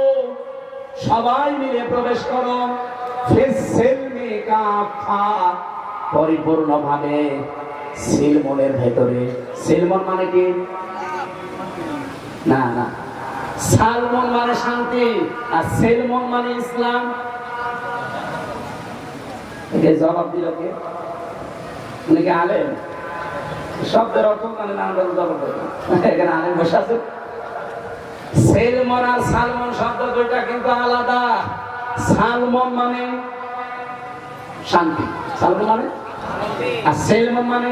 সবাই মিলে প্রবেশ করো, ফিস-সিলমি কাফা, পরিপূর্ণভাবে সিলমনের ভেতরে। সিলমন মানে কি? না না, সালমন মানে শান্তি, আর সিলমন মানে ইসলাম। একে জবাব দিল কে? উনি কি আলেম? শব্দের অর্থ মানে না, আমরা জবাব দেব। এখানে আলেম বসে আছে। সেলমন আর সালমন শব্দ দুইটা কিন্তু আলাদা। সালমন মানে শান্তি, সালমন মানে, আর সেলমন মানে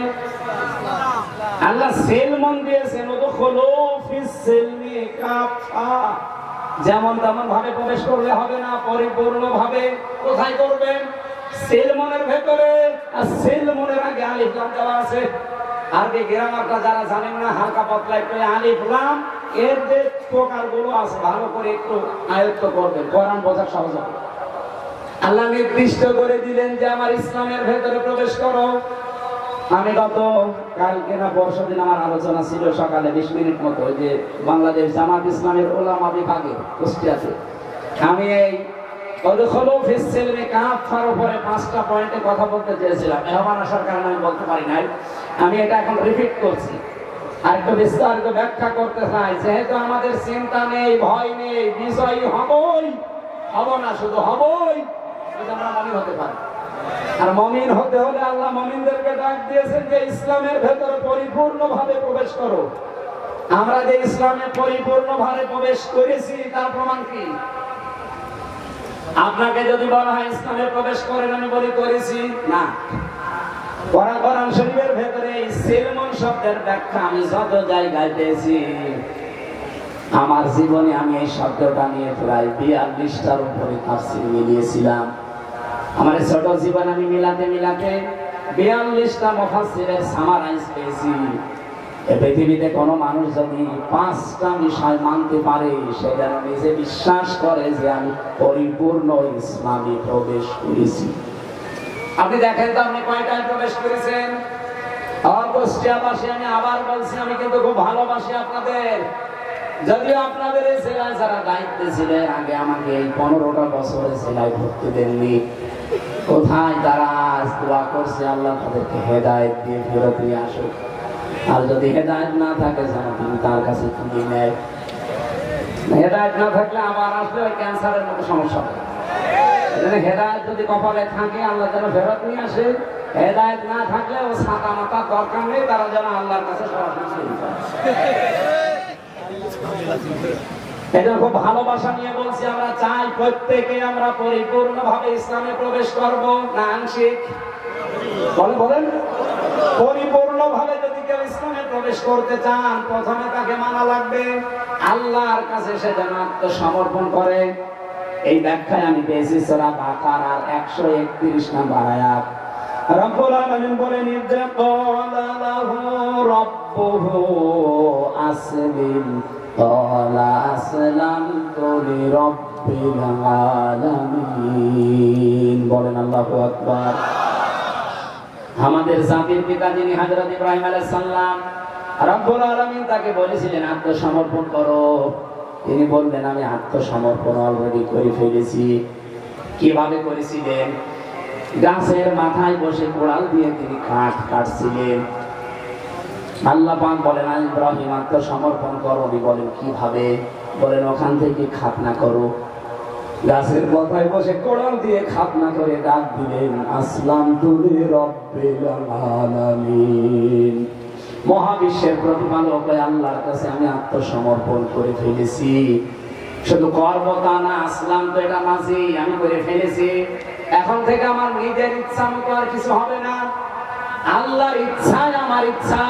আল্লাহ সেলমন দিয়েছেন, উদখুলু ফিস-সিলমি কাফা। যেমন তেমন ভাবে প্রবেশ করলে হবে না, পরিপূর্ণ ভাবে। কোথায় করবেন? সেলমনের ভেতরে। আর সেলমনের আগে আলিফ লাম দেওয়া আছে। আরবি গ্রামারটা যারা জানেন না, হালকা পাতলা একটু আলিফ লাম এর যে প্রকারগুলো আছে ভালো করে একটু আয়ত্ত করবেন, কোরআন বোঝা সহজ হবে। আল্লাহ নির্দিষ্ট করে দিলেন যে আমার ইসলামের ভেতরে প্রবেশ করো। আমি গত কালকে না পরশুদিন আমার আলোচনা ছিল সকালে 20 মিনিট মতো, যে বাংলাদেশ জামাত ইসলামের উলামা বিভাগে কুষ্টিয়াতে। আমি এই উদখুলু ফিস-সিলমি কাফার উপরে 5টা পয়েন্টে কথা বলতে চেয়েছিলাম। মেহমান আসার কারণে আমি বলতে পারি নাই। আমি এটা এখন রিপিট করছি, আর একটু বিস্তারিত ব্যাখ্যা করতে চাই। যেহেতু আমাদের চিন্তা নেই, ভয় নেই, বিজয়ী হবই, হব না শুধু হবই, আমরা মুমিন হতে পারি। আর মুমিন হতে হলে আল্লাহ মুমিনদেরকে ডাক দিয়েছেন যে ইসলামের ভেতরে পরিপূর্ণভাবে প্রবেশ করো। আমরা যে ইসলামে পরিপূর্ণভাবে প্রবেশ করেছি তার প্রমাণ কি? আপনাকে যদি বলা হয় ইসলামে প্রবেশ করেন, আমি বলি করেছি না। কোরআন শরীফের ভেতরে এই সিলমন শব্দের ব্যাখ্যা আমি যত জায়গায় পেয়েছি, আমার জীবনে আমি এই শব্দটা নিয়ে প্রায় 42টার উপরে তাফসীর মিলিয়েছিলাম। আমার ছোট জীবন আমি মিলাতে 42টা মুফাসসিরের সামারাইজ পেয়েছি। এই পৃথিবীতে কোনো মানুষ যদি 5টা বিষয় মানতে পারে, সে যেন নিজে বিশ্বাস করে যে আমি পরিপূর্ণ ইসলামে প্রবেশ করেছি। আপনি দেখেন তো আপনি কয়টায় প্রবেশ করেছেন? কুষ্টিয়াবাসী, আমি আবার বলছি, আমি কিন্তু খুব ভালোবাসি আপনাদের। যদিও আপনাদের এই জেলায় যারা দায়িত্বে ছিলেন আগে, আমাকে এই 15টা বছরের জেলায় ভর্তি দেননি। কোথায় তারা আজ দোয়া করছে আল্লাহ তাদেরকে হেদায়েত দিয়ে ফেরত নিয়ে আসুক। আর যদি হেদায়েত না থাকে, যেন তিনি তার কাছে তুলে নেয়। হেদায়েত না থাকলে আবার আসলে ওই ক্যান্সারের মতো সমস্যা হবে। হেদায়েত যদি কপালে থাকে, আল্লাহ যেন ফেরত নিয়ে আসে। হেদায়েত না থাকলে ও ছাতা মাতা দরকার নেই, তারা যেন আল্লাহর কাছে সরাসরি চলে যায়। এটা খুব ভালোবাসা নিয়ে বলছি। আমরা চাই প্রত্যেকে আমরা পরিপূর্ণভাবে ইসলামে প্রবেশ করব, না আংশিক? বলেন পরিপূর্ণভাবে যদি কেউ ইসলামে প্রবেশ করতে চান, প্রথমে তাকে মানা লাগবে আল্লাহর কাছে, সে যেন আত্মসমর্পণ করে। এই ব্যাখ্যায় আমি পেয়েছি সূরা বাকারার 131 নম্বর আয়াত। রব্বুল আলামিন বলেন, ইযা ক্বালা লাহু রাব্বুহু আসলিম ক্বালা আসলামতু লিরাব্বিল আলামিন। বলেন আল্লাহু আকবার। আমাদের জাতির পিতা যিনি হযরত ইব্রাহিম আলাইহিস সালাম, রব্বুল আলামিন তাকে বলেছিলেন আত্মসমর্পণ করো। তিনি বললেন আমি আত্মসমর্পণ অলরেডি করে ফেলেছি। কিভাবে করেছিলেন? গাছের মাথায় বসে কোড়াল দিয়ে তিনি কাঠ কাটছিলেন। আল্লাহ পাক বলেন ইব্রাহিম আত্মসমর্পণ করো। উনি বলেন কিভাবে? বলেন ওখান থেকে খাতনা করো। গাছের মাথায় বসে কোড়াল দিয়ে খাতনা করে ডাক দিলেন আসলামতু লিরাব্বিল আলামিন। মহাবিশ্বের প্রতিপালক আল্লাহর কাছে আমি আত্মসমর্পণ করে ফেলেছি। শুধু কর্ম তা না, আসলাম তো এটা মাঝি, আমি করে ফেলেছি। এখন থেকে আমার নিজের ইচ্ছা মতো আর কিছু হবে না, আল্লাহর ইচ্ছাই আমার ইচ্ছা।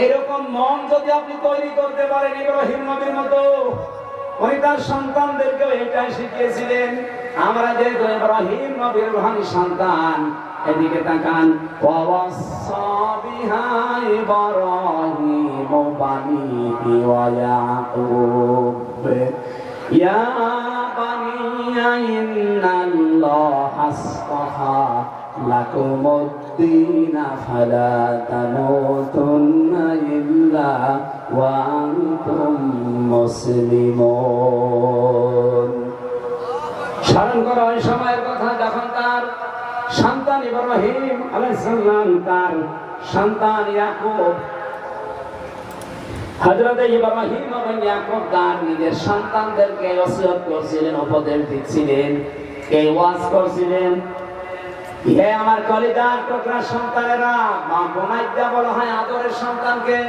এইরকম মন যদি আপনি তৈরি করতে পারেন ইব্রাহিম নবীর মতো, উনি তার সন্তানদেরকে এটাই শিখিয়েছিলেন। আমরা যেহেতু ইব্রাহিম নবীর রূহানি সন্তান, এদিকে তাকান। ওয়াসাসা বিহা ইব্রাহিম বানিহি ওয়া ইয়াকুব ইয়া বানিয়া ইন্নাল্লাহা আসতাফা লাকুমুদ-দীনা ফালা তামুতুন্না ইল্লা ওয়া আনতুম মুসলিমুন। স্মরণ করো ওই সময়ের কথা যখন তার সন্তান ইব্রাহিম আলাইহিস সালাম তার সন্তান ইয়াকুব, হযরত ইব্রাহিম এবং ইয়াকুব তার নিজের সন্তানদেরকে ওসিয়ত করছিলেন, উপদেশ দিচ্ছিলেন, এই ওয়াজ করছিলেন, হে আমার কলিজার টুকরা সন্তানেরা। মা বোনাইয়া বলা হয় আদরের সন্তানকে,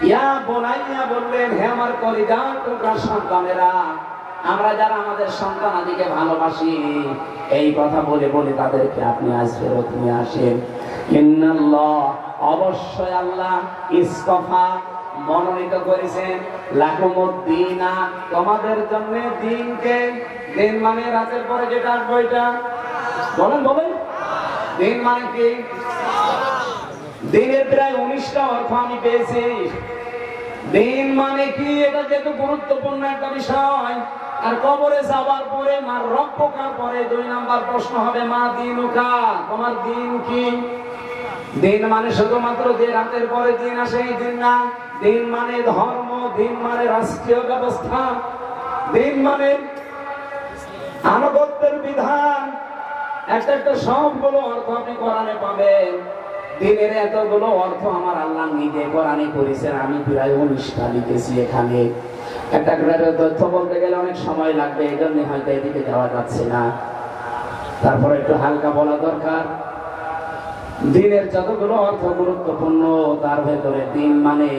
ইয়া বোনাইয়া বললেন হে আমার কলিজার টুকরা সন্তানেরা। আমরা যারা আমাদের সন্তান আদিকে ভালোবাসি, এই কথা বলে বলে তাদেরকে আপনি আজ ফেরত নিয়ে আসেন। ইন্নাল্লাহ, অবশ্যই আল্লাহ, ইসতাফা, মনোনীত করেছেন, লাকুমুদ-দীনা, তোমাদের জন্য দিনকে। দিন মানে রাতের পরে যেটা আসবে ওইটা। বলেন বলেন, দিন মানে কি? দিনের প্রায় 19টা অর্থ আমি পেয়েছি। দিন মানে কি, এটা যেহেতু গুরুত্বপূর্ণ একটা বিষয়। আর কবরে যাবার পরে মার রব্বুকার পরে 2 নাম্বার প্রশ্ন হবে মা দীনুকা, তোমার দিন কি? দিন মানে শুধুমাত্র যে রাতের পরে দিন আসে এই দিন না। দিন মানে ধর্ম, দিন মানে রাষ্ট্রীয় ব্যবস্থা, দিন মানে আনুগত্যের বিধান। একটা সবগুলো অর্থ আপনি কোরআনে পাবেন। দিনের এতগুলো অর্থ আমার আল্লাহ নিজে কোরআনে করেছেন। আমি প্রায় 19টা লিখেছি এখানে। একটা তথ্য বলতে গেলে অনেক সময় লাগবে, এই জন্য হয়তো এদিকে যাওয়া যাচ্ছে না। তারপরে একটু হালকা বলা দরকার। দিনের যতগুলো অর্থ গুরুত্বপূর্ণ, তার ভেতরে দিন মানে,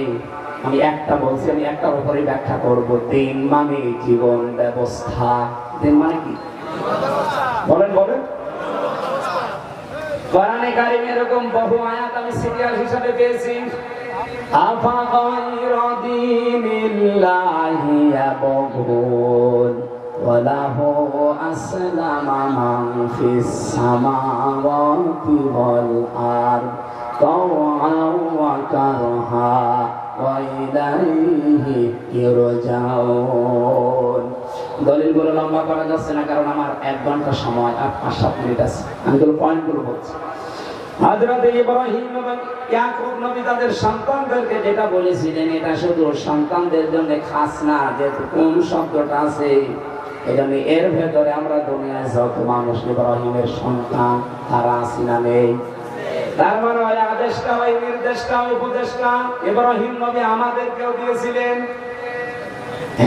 আমি একটা বলছি, আমি একটার উপরে ব্যাখ্যা করব। দিন মানে জীবন ব্যবস্থা। দিন মানে কি? বলেন বলেন। কোরআনে কারিমে এরকম বহু আয়াত আমি সিরিয়াল হিসাবে পেয়েছি। আফা গায়রা দীনিল্লাহি ইয়াবগুন ওয়া লাহু আসলামা মান ফিস সামাওয়াতি ওয়াল আরদ তাওআন ওয়া কারহা ওয়া ইলাইহি ইরজাউন। দলিলগুলো লম্বা করা যাচ্ছে না, কারণ আমার 1 ঘন্টা সময় আর 5-7 মিনিট আছে। আমি তো পয়েন্টগুলো বলছি। হযরত ইব্রাহিম এবং ইয়াকুব নবী তাদের সন্তানদেরকে যেটা বলেছিলেন, এটা শুধু সন্তানদের জন্য খাস না, যেহেতু কোন শব্দটা আছে, এজন্য এর ভেতরে আমরা দুনিয়ায় যত মানুষ ইব্রাহিমের সন্তান তারা আছি না নেই। তার মানে ওই আদেশটা, ওই নির্দেশটা, উপদেশটা ইব্রাহিম নবী আমাদেরকেও দিয়েছিলেন।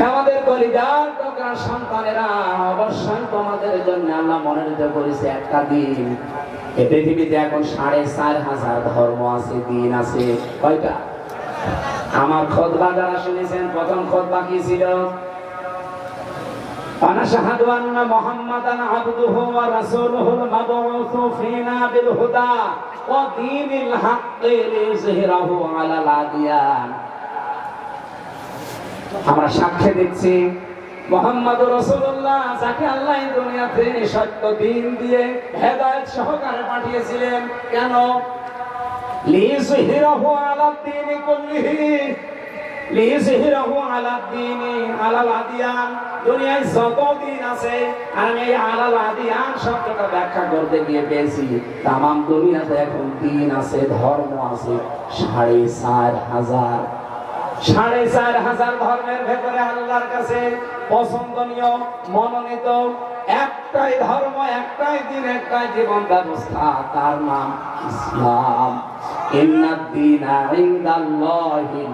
আমাদের কলিজার টুকরা সন্তানেরা, অবশ্যই তোমাদের জন্য আল্লাহ মনোনীত করেছে একটা দিন। এই পৃথিবীতে এখন 4500 ধর্ম আছে, দিন আছে। কয়টা? আমার খুতবা যারা শুনেছেন, প্রথম খুতবা কি ছিল? আনাশহাদু আন্না মুহাম্মাদান আবদুহু ওয়া রাসূলুহুল মাবউসু ফিনা বিল হুদা ওয়া দীনিল হাক্কি লিইয়ুযহিরাহু আলাল আদিয়ান। আমরা সাক্ষ্য দিচ্ছি মুহাম্মদুর রাসূলুল্লাহ, যাকে আল্লাহ এই দুনিয়াতে সত্য দ্বীন দিয়ে হেদায়েত সহকারে পাঠিয়েছিলেন। কেন? লিইয়ুযহিরাহু আলাদ দীনি কুল্লিহি, লিইয়ুযহিরাহু আলাদ দীনি আলাল আদিয়ান। দুনিয়ায় যত দিন আছে, আমি এই আলাল আদিয়ান শব্দটা ব্যাখ্যা করতে গিয়ে পেয়েছি তামাম দুনিয়াতে এখন দিন আছে, ধর্ম আছে 4500। 4500 ধর্মের ভেতরে আল্লাহর কাছে পছন্দনীয়, মনোনীত একটাই ধর্ম, একটাই দিন, একটাই জীবন ব্যবস্থা, তার নাম ইসলাম। ইন্নাদ দীনা ইনদাল্লাহি,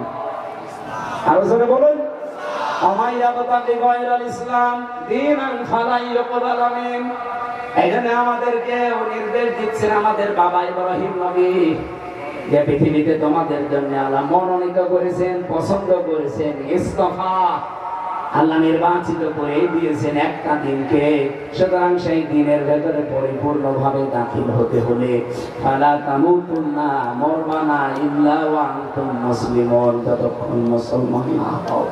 আরো জোরে বলুন, আমায় ইয়াবতাগি গায়রাল ইসলাম দীনান ফালা ইউকবাল মিন। এখানে আমাদেরকে নির্দেশ দিচ্ছেন আমাদের বাবা ইব্রাহিম নবী, যে পৃথিবীতে তোমাদের জন্য আল্লাহ মনোনীত করেছেন, পছন্দ করেছেন, ইস্তফা আল্লাহ নির্বাচিত করে দিয়েছেন একটা দিনকে। সুতরাং সেই দিনের ভেতরে পরিপূর্ণভাবে দাখিল হতে হলে ফালা তামুতুন্না, মরবানা ইল্লা ওয়া আনতুম মুসলিমুন, যতক্ষণ মুসলমান না হও।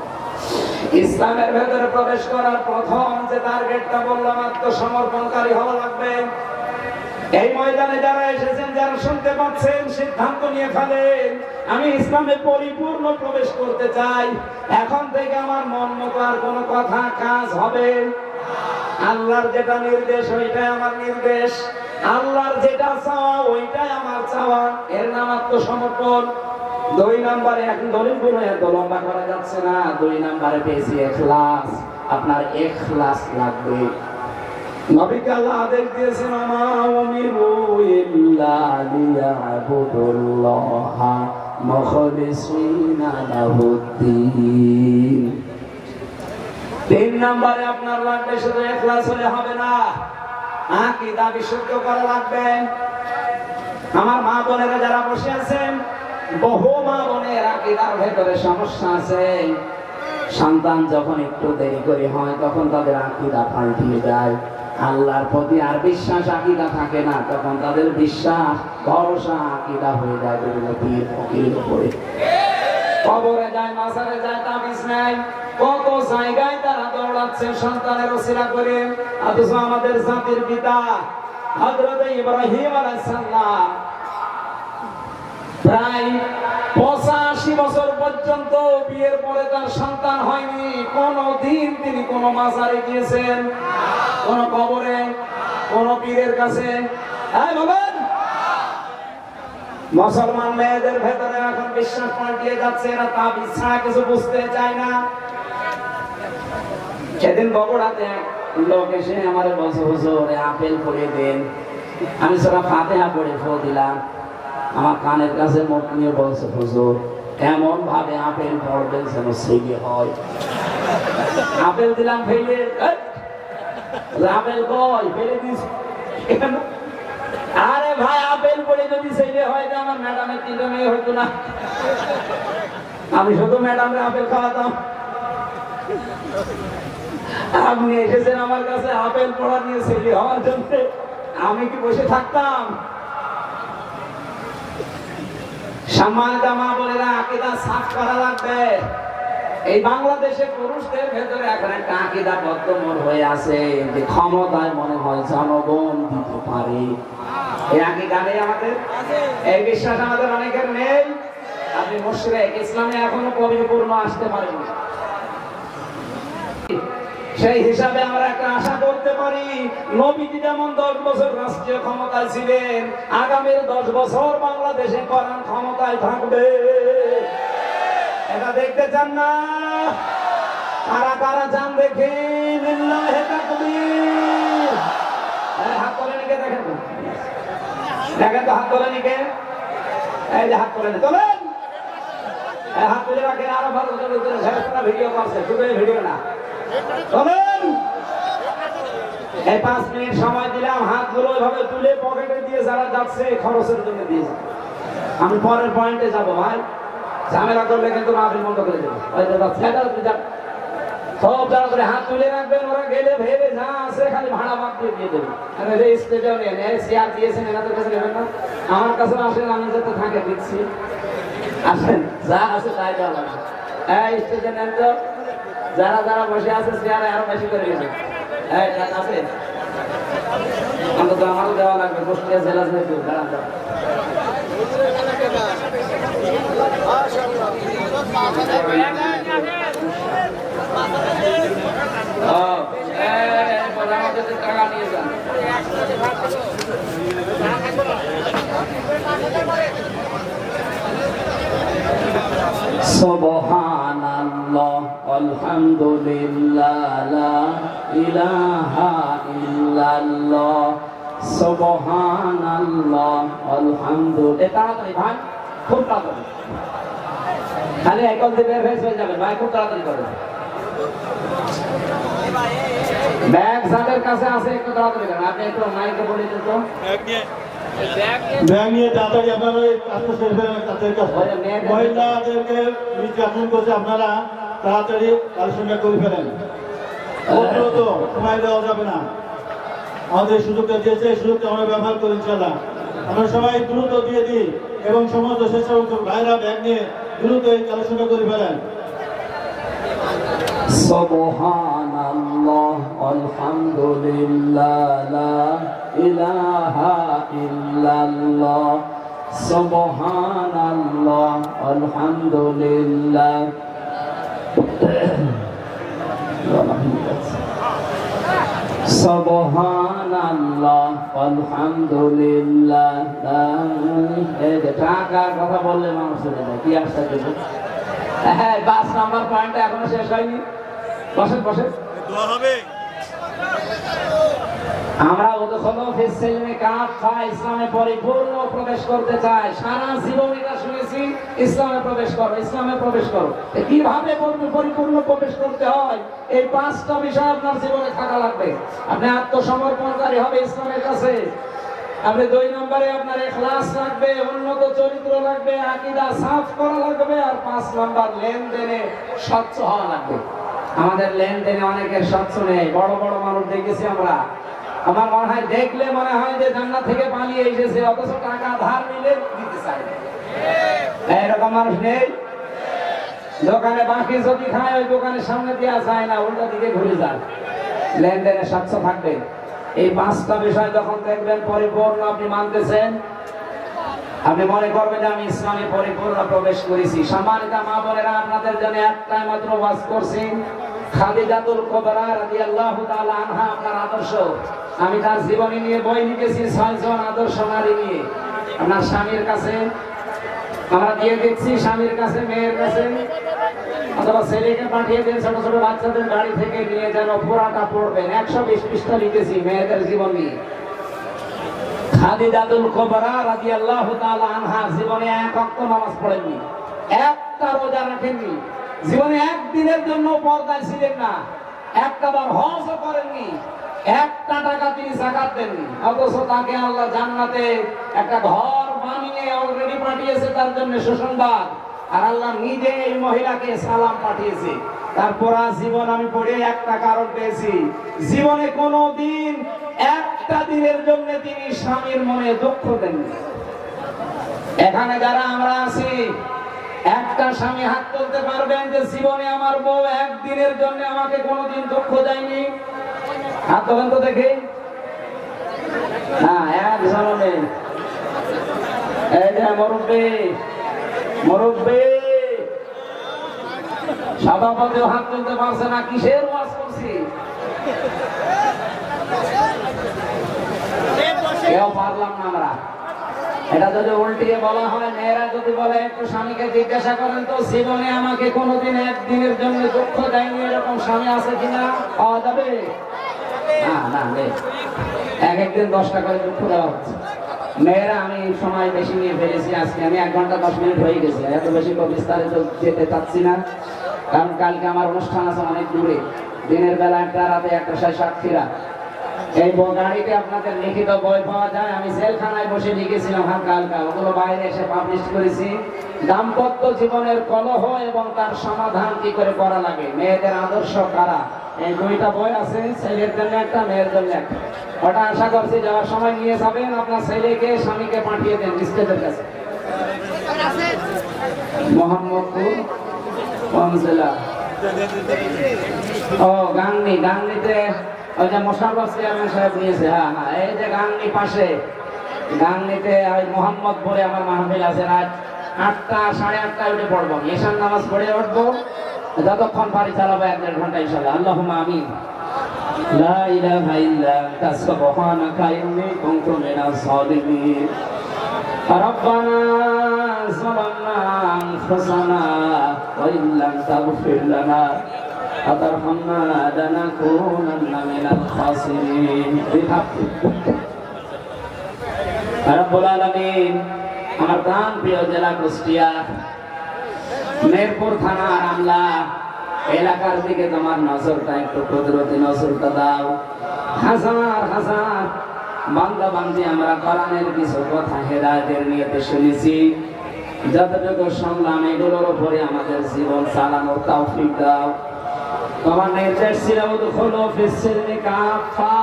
ইসলামের ভেতরে প্রবেশ করার প্রথম যে টার্গেটটা বললাম, আত্মসমর্পণকারী হওয়া লাগবে। এই ময়দানে যারা এসেছেন, যারা শুনতে পাচ্ছেন, সিদ্ধান্ত নিয়ে ফেলেন, আমি ইসলামে পরিপূর্ণ প্রবেশ করতে চাই। এখন থেকে আমার মন মতো আর কোনো কথা কাজ হবে, আল্লাহর যেটা নির্দেশ ওইটাই আমার নির্দেশ, আল্লাহর যেটা চাওয়া ওইটাই আমার চাওয়া। এর নাম আত্মসমর্পণ। 2 নম্বরে, এখন দলিলগুলো এত লম্বা করা যাচ্ছে না, 2 নম্বরে পেয়েছি ইখলাস। আপনার ইখলাস লাগবে। নবীকে আল্লাহ আদেশ দিয়েছেন, আমা উমিরু ইল্লা লিয়াবুদুল্লাহা মুখলিসিনা লাহুদ্দিন। 3 নম্বরে আপনার লাগবে শুধু ইখলাস হলে হবে না, আকীদা বিশুদ্ধ করা লাগবে। আমার মা বোনেরা যারা বসে আছেন, বহু মা বোনের আকীদার ভেতরে সমস্যা আছে। সন্তান যখন একটু দেরি করে হয়, তখন তাদের আকীদা পাল্টিয়ে যায়, আল্লাহর প্রতি আর বিশ্বাস আকীদা থাকে না, তখন তাদের বিশ্বাস ভরসা আকীদা হয়ে যায় বিভিন্ন পীর ফকিরের উপরে। কবরে যায়, মাজারে যায়, তাবিজ নেয়, কত জায়গায় তারা দৌড়াচ্ছে সন্তানের ওসিলা করে। অথচ আমাদের জাতির পিতা হযরত ইব্রাহিম আলাইহিস সালাম প্রায় 85 বছর পর্যন্ত বিয়ের পরে তার সন্তান হয়নি। কোনদিন তিনি কোন মাজারে গিয়েছেন, কোন কবরে, কোন পীরের কাছে? বলেন। মুসলমান মেয়েদের ভেতরে এখন বিশ্বাস পাল্টিয়ে যাচ্ছে, এরা তাবিজ ছাড়া কিছু বুঝতে চায় না। সেদিন বগুড়াতে লোক এসে আমার বলছে, হুজুর আপেল পড়িয়ে দেন। আমি সূরা ফাতিহা পড়ে ফু দিলাম। আমার কানের কাছে মুখ নিয়ে বলছে, হুজুর এমন ভাবে আপেল পড়বেন যেন সেগে হয়। আপেল দিলাম ফেলে, আপেল কই ফেলে দিস। আরে ভাই, আপেল পড়ে যদি সেগে হয়, আমার ম্যাডামের 3টা মেয়ে হইতো না, আমি শুধু ম্যাডামে আপেল খাওয়াতাম। আপনি এসেছেন আমার কাছে আপেল পড়া নিয়ে সেগে হওয়ার জন্য, আমি কি বসে থাকতাম? সম্মানিত মা বোনেরা, আকীদা সাফ করা লাগবে। এই বাংলাদেশে পুরুষদের ভেতরে এখন একটা আকীদা বদ্ধমূল হয়ে আছে, যে ক্ষমতায় মনে হয় জনগণ দিতে পারে। এই আকীদা নেই আমাদের, এই বিশ্বাস আমাদের অনেকের নেই। আপনি মুশরিক, ইসলামে এখনো পরিপূর্ণ আসতে পারেন। সেই হিসাবে আমরা একটা আশা করতে পারি, নবীজি যেমন 10 বছর রাষ্ট্রীয় ক্ষমতায় ছিলেন, আগামী 10 বছর বাংলাদেশে কোরআন ক্ষমতায় থাকবে। এটা দেখতে চান না? কারা কারা চান দেখি? লিল্লাহি তাকবীর। হাত তোলেন, নিকে দেখেন তো, দেখেন তো হাত তোলেন নিকে। এই যে হাত তোলেন, তোলেন, হাত তুলে রাখেন। আরো ভালো ভিডিও করছে, শুধু ভিডিও না। এই 5 মিনিট সময় দিলাম, হাতগুলো ওইভাবে তুলে পকেটে দিয়ে যারা যাচ্ছে খরচের জন্য দিয়েছে। আমি পরের পয়েন্টে যাবো ভাই, ঝামেলা করলে কিন্তু মাহফিল বন্ধ করে দেবো। সব যারা করে হাত তুলে রাখবেন, ওরা গেলে ভেবে যা আছে খালি ভাড়া বাদ দিয়ে দেবে। স্টেজেও নেন, চেয়ার দিয়েছেন, এনাদের কাছে নেবেন না, আমার কাছে আসেন, আমি যাতে থাকে দিচ্ছি। আসেন, যা আছে তাই দেওয়া লাগবে। এই স্টেজে নেন তো, যারা যারা বসে আছে চেয়ারে আরো বেশি করে গেছে। আছে অন্তত আমারও দেওয়া লাগবে। কুষ্টিয়া জেলা যেহেতু টাকা নিয়ে যান। সুবহানাল্লাহ আলহামদুলিল্লাহ লা ইলাহা ইল্লাল্লাহ সুবহানাল্লাহ আলহামদুলিল্লাহ। তাড়াতাড়ি ভাই। খুব তাড়াতাড়ি, খালি একল দিয়ে বের হয়ে চলে যাবেন ভাই, খুব তাড়াতাড়ি করেন। ব্যাগ যাদের কাছে আছে একটু তাড়াতাড়ি করেন। আপনি একটু মাইকে বলে দিন তো, ব্যাগ নিয়ে তাড়াতাড়ি আপনারা কাজটা শেষ করেন। কাজের কাজ মহিলাদেরকে নিচে আসন করছে, আপনারা তাড়াতাড়ি আলোচনা করে ফেলেন। তো সময় দেওয়া যাবে না, আমাদের সুযোগটা দিয়েছে, এই সুযোগটা আমরা ব্যবহার করি ইনশাআল্লাহ। আমরা সবাই দ্রুত দিয়ে দিই এবং সমস্ত স্বেচ্ছাসেবক ভাইরা ব্যাগ নিয়ে দ্রুত এই আলোচনা করে ফেলেন। সুবহানাল্লাহ আলহামদুলিল্লাহ লা ইলাহা ইল্লাল্লাহ, সুবহানাল্লাহ আলহামদুলিল্লাহ। সুবহানাল্লাহ আলহামদুলিল্লাহ। এই যে টাকার কথা বললে মানুষ চলে যায়, কি আসতে দেবে? হ্যাঁ, 5 নাম্বার পয়েন্টটা এখনো শেষ হয়নি। বসেন বসেন। আমরা ইসলামে পরিপূর্ণ প্রবেশ করতে চাই, সারা জীবন এটা শুনেছি, ইসলামে প্রবেশ করো, ইসলামে প্রবেশ করো। কিভাবে পরিপূর্ণ প্রবেশ করতে হয়, এই 5টা বিষয় আপনার জীবনে থাকা লাগবে। আপনি আত্মসমর্পণকারী হবে ইসলামের কাছে। আপনি 2 নম্বরে আপনার ইখলাস লাগবে, উন্নত চরিত্র লাগবে, আকীদা সাফ করা লাগবে, আর 5 নম্বর লেনদেনে স্বচ্ছ হওয়া লাগবে। আমাদের লেনদেনে অনেকের স্বচ্ছ নেই, বড় বড় মানুষ দেখেছি আমরা, আমার মনে হয় দেখলে মনে হয় যে জান্নাত থেকে পালিয়ে এসেছে, অথচ টাকা ধার নিলে দিতে চায় না। এরকম মানুষ নেই? দোকানে বাকি যদি খায় ওই দোকানের সামনে দেওয়া যায় না, উল্টা দিকে ঘুরে যায়। লেনদেনে স্বচ্ছ থাকবে। এই 5টা বিষয় যখন দেখবেন পরিপূর্ণ আপনি মানতেছেন, আপনি মনে করবেন যে আমি ইসলামে পরিপূর্ণ প্রবেশ করেছি। সম্মানিত মা বোনেরা, আপনাদের জন্য একটাই মাত্র ওয়াজ করছি, খাদিজাতুল কুবরা রাদিয়াল্লাহু তাআলা আনহা আপনার আদর্শ। আমি তার জীবনী নিয়ে বই লিখেছি, 6 জন আদর্শ নারী নিয়ে। আপনার স্বামীর কাছে আমরা দিয়ে দিচ্ছি, স্বামীর কাছে, মেয়ের কাছে, অথবা ছেলেকে পাঠিয়ে দেন, ছোট ছোট বাচ্চাদের গাড়ি থেকে নিয়ে যেন পুরাটা পড়বেন। 120 পৃষ্ঠা লিখেছি মেয়েদের জীবন নিয়ে। খাদিজাতুল কুবরা রাদিয়াল্লাহু তাআলা আনহা জীবনে 1 ওয়াক্ত নামাজ পড়েননি, একটা রোজা রাখেননি, জীবনে একদিনের জন্য পর্দায় ছিলেন না, একটাবার হজও করেননি, 1টা টাকা তিনি যাকাত দেননি। অথচ তাকে আল্লাহ জান্নাতে একটা ঘর বানিয়ে অলরেডি পাঠিয়েছে তার জন্য সুসংবাদ, আর আল্লাহ নিজে এই মহিলাকে সালাম পাঠিয়েছে। তারপর জীবন আমি পড়ে একটা কারণ পেয়েছি, জীবনে কোনোদিন একটা দিনের জন্য তিনি স্বামীর মনে দুঃখ দেননি। এখানে যারা আমরা আছি, একটা স্বামী হাত তুলতে পারবেন যে জীবনে আমার বউ একদিনের জন্য আমাকে কোনোদিন দুঃখ দেয়নি? হাত তোলেন তো দেখি। হ্যাঁ, একজনও নেই। এই যে মুরব্বী, মুরব্বী সভাপতিও হাত তুলতে পারছে না। কিসের ওয়াজ করছি? কেউ পারলাম না আমরা। এটা যদি উল্টিয়ে বলা হয়, মেয়েরা যদি বলে একটু স্বামীকে জিজ্ঞাসা করেন তো, জীবনে আমাকে কোনোদিন একদিনের জন্য দুঃখ দেয়নি, এরকম স্বামী আছে কিনা? পাওয়া যাবে না? না, নেই। একদিন 10টা করে দুঃখ দেওয়া হচ্ছে। মেয়েরা, আমি সময় বেশি নিয়ে ফেলেছি আজকে, আমি 1 ঘন্টা 10 মিনিট হয়ে গেছে, এত বেশি বিস্তারিত যেতে চাচ্ছি না, কারণ কালকে আমার অনুষ্ঠান আছে অনেক দূরে, দিনের বেলা একটা, রাতে একটা, সাক্ষীরা। এই গাড়িতে আপনাদের লিখিত বই পাওয়া যায়, আমি জেলখানায় বসে লিখেছিলাম হালকা হালকা, ওগুলো বাইরে এসে পাবলিশ করেছি। দাম্পত্য জীবনের কলহ এবং তার সমাধান কি করে করা লাগে, মেয়েদের আদর্শ কারা, এই 2টা বই আছে, ছেলের জন্য একটা, মেয়ের জন্য একটা। ওটা আশা করছি যাওয়ার সময় নিয়ে যাবেন, আপনার ছেলেকে স্বামীকে পাঠিয়ে দেন মিস্ত্রিদের কাছে। মোহাম্মদপুর কোন জেলা? ও গাংনী, গাংনীতে ওই যে মোশাররফ চেয়ারম্যান সাহেব নিয়েছে। হ্যাঁ হ্যাঁ, এই যে গাংনী পাশে, গাংনীতে ওই মোহাম্মদপুরে আমার মাহফিল আছে। রাত 8টা 8:30টায় উঠে পড়বো, ঈশান নামাজ পড়ে উঠবো, যতক্ষণ পারি চালাবো 1-1.5 ঘন্টা ইনশাআল্লাহ। আল্লাহুম্মা আমিন। লা ইলাহা ইল্লা আনতা সুবহানাকা ইন্নী কুনতু মিনাজ জালিমিন। রব্বানা যালামনা আনফুসানা ওয়া ইল্লাম তাগফির লানা ওয়া তারহামনা লানাকুনান্না মিনাল খাসিরিন। রব্বুল আলামিন আমার প্রাণ প্রিয় জেলা কুষ্টিয়া, মেরপুর থানার আমলা এলাকার দিকে তোমার নজরটা একটু কুদরতি নজরটা দাও। হাজার হাজার বান্দা বান্দি আমরা কোরআনের কিছু কথা হেদায়েতের নিয়তে শুনেছি, যতটুকু শুনলাম এগুলোর উপরে আমাদের জীবন চালানোর তৌফিক দাও। তোমার নির্দেশ ছিল উদখুলু ফিস-সিলমি কাফা,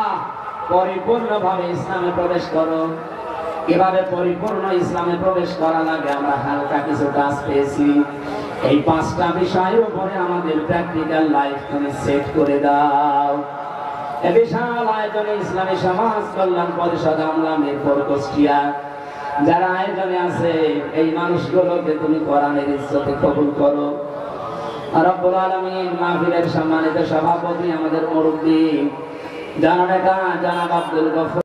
পরিপূর্ণভাবে ইসলামে প্রবেশ করো। কিভাবে পরিপূর্ণ ইসলামে প্রবেশ করা লাগে আমরা হালকা কিছু কাজ পেয়েছি। এই 5টা বিষয়ের উপরে আমাদের প্র্যাকটিক্যাল লাইফ তুমি সেট করে দাও। এই বিশাল আয়োজনে ইসলামী সমাজ কল্যাণ পরিষদ আমলা মিরপুর কুষ্টিয়া যারা আয়োজনে আছে, এই মানুষগুলোকে তুমি কোরআনের ইজ্জতে কবুল করো। রব্বুল আলামিন মাহফিলের সম্মানিত সভাপতি আমাদের মুরব্বী জননেতা জনাব আব্দুল গফুর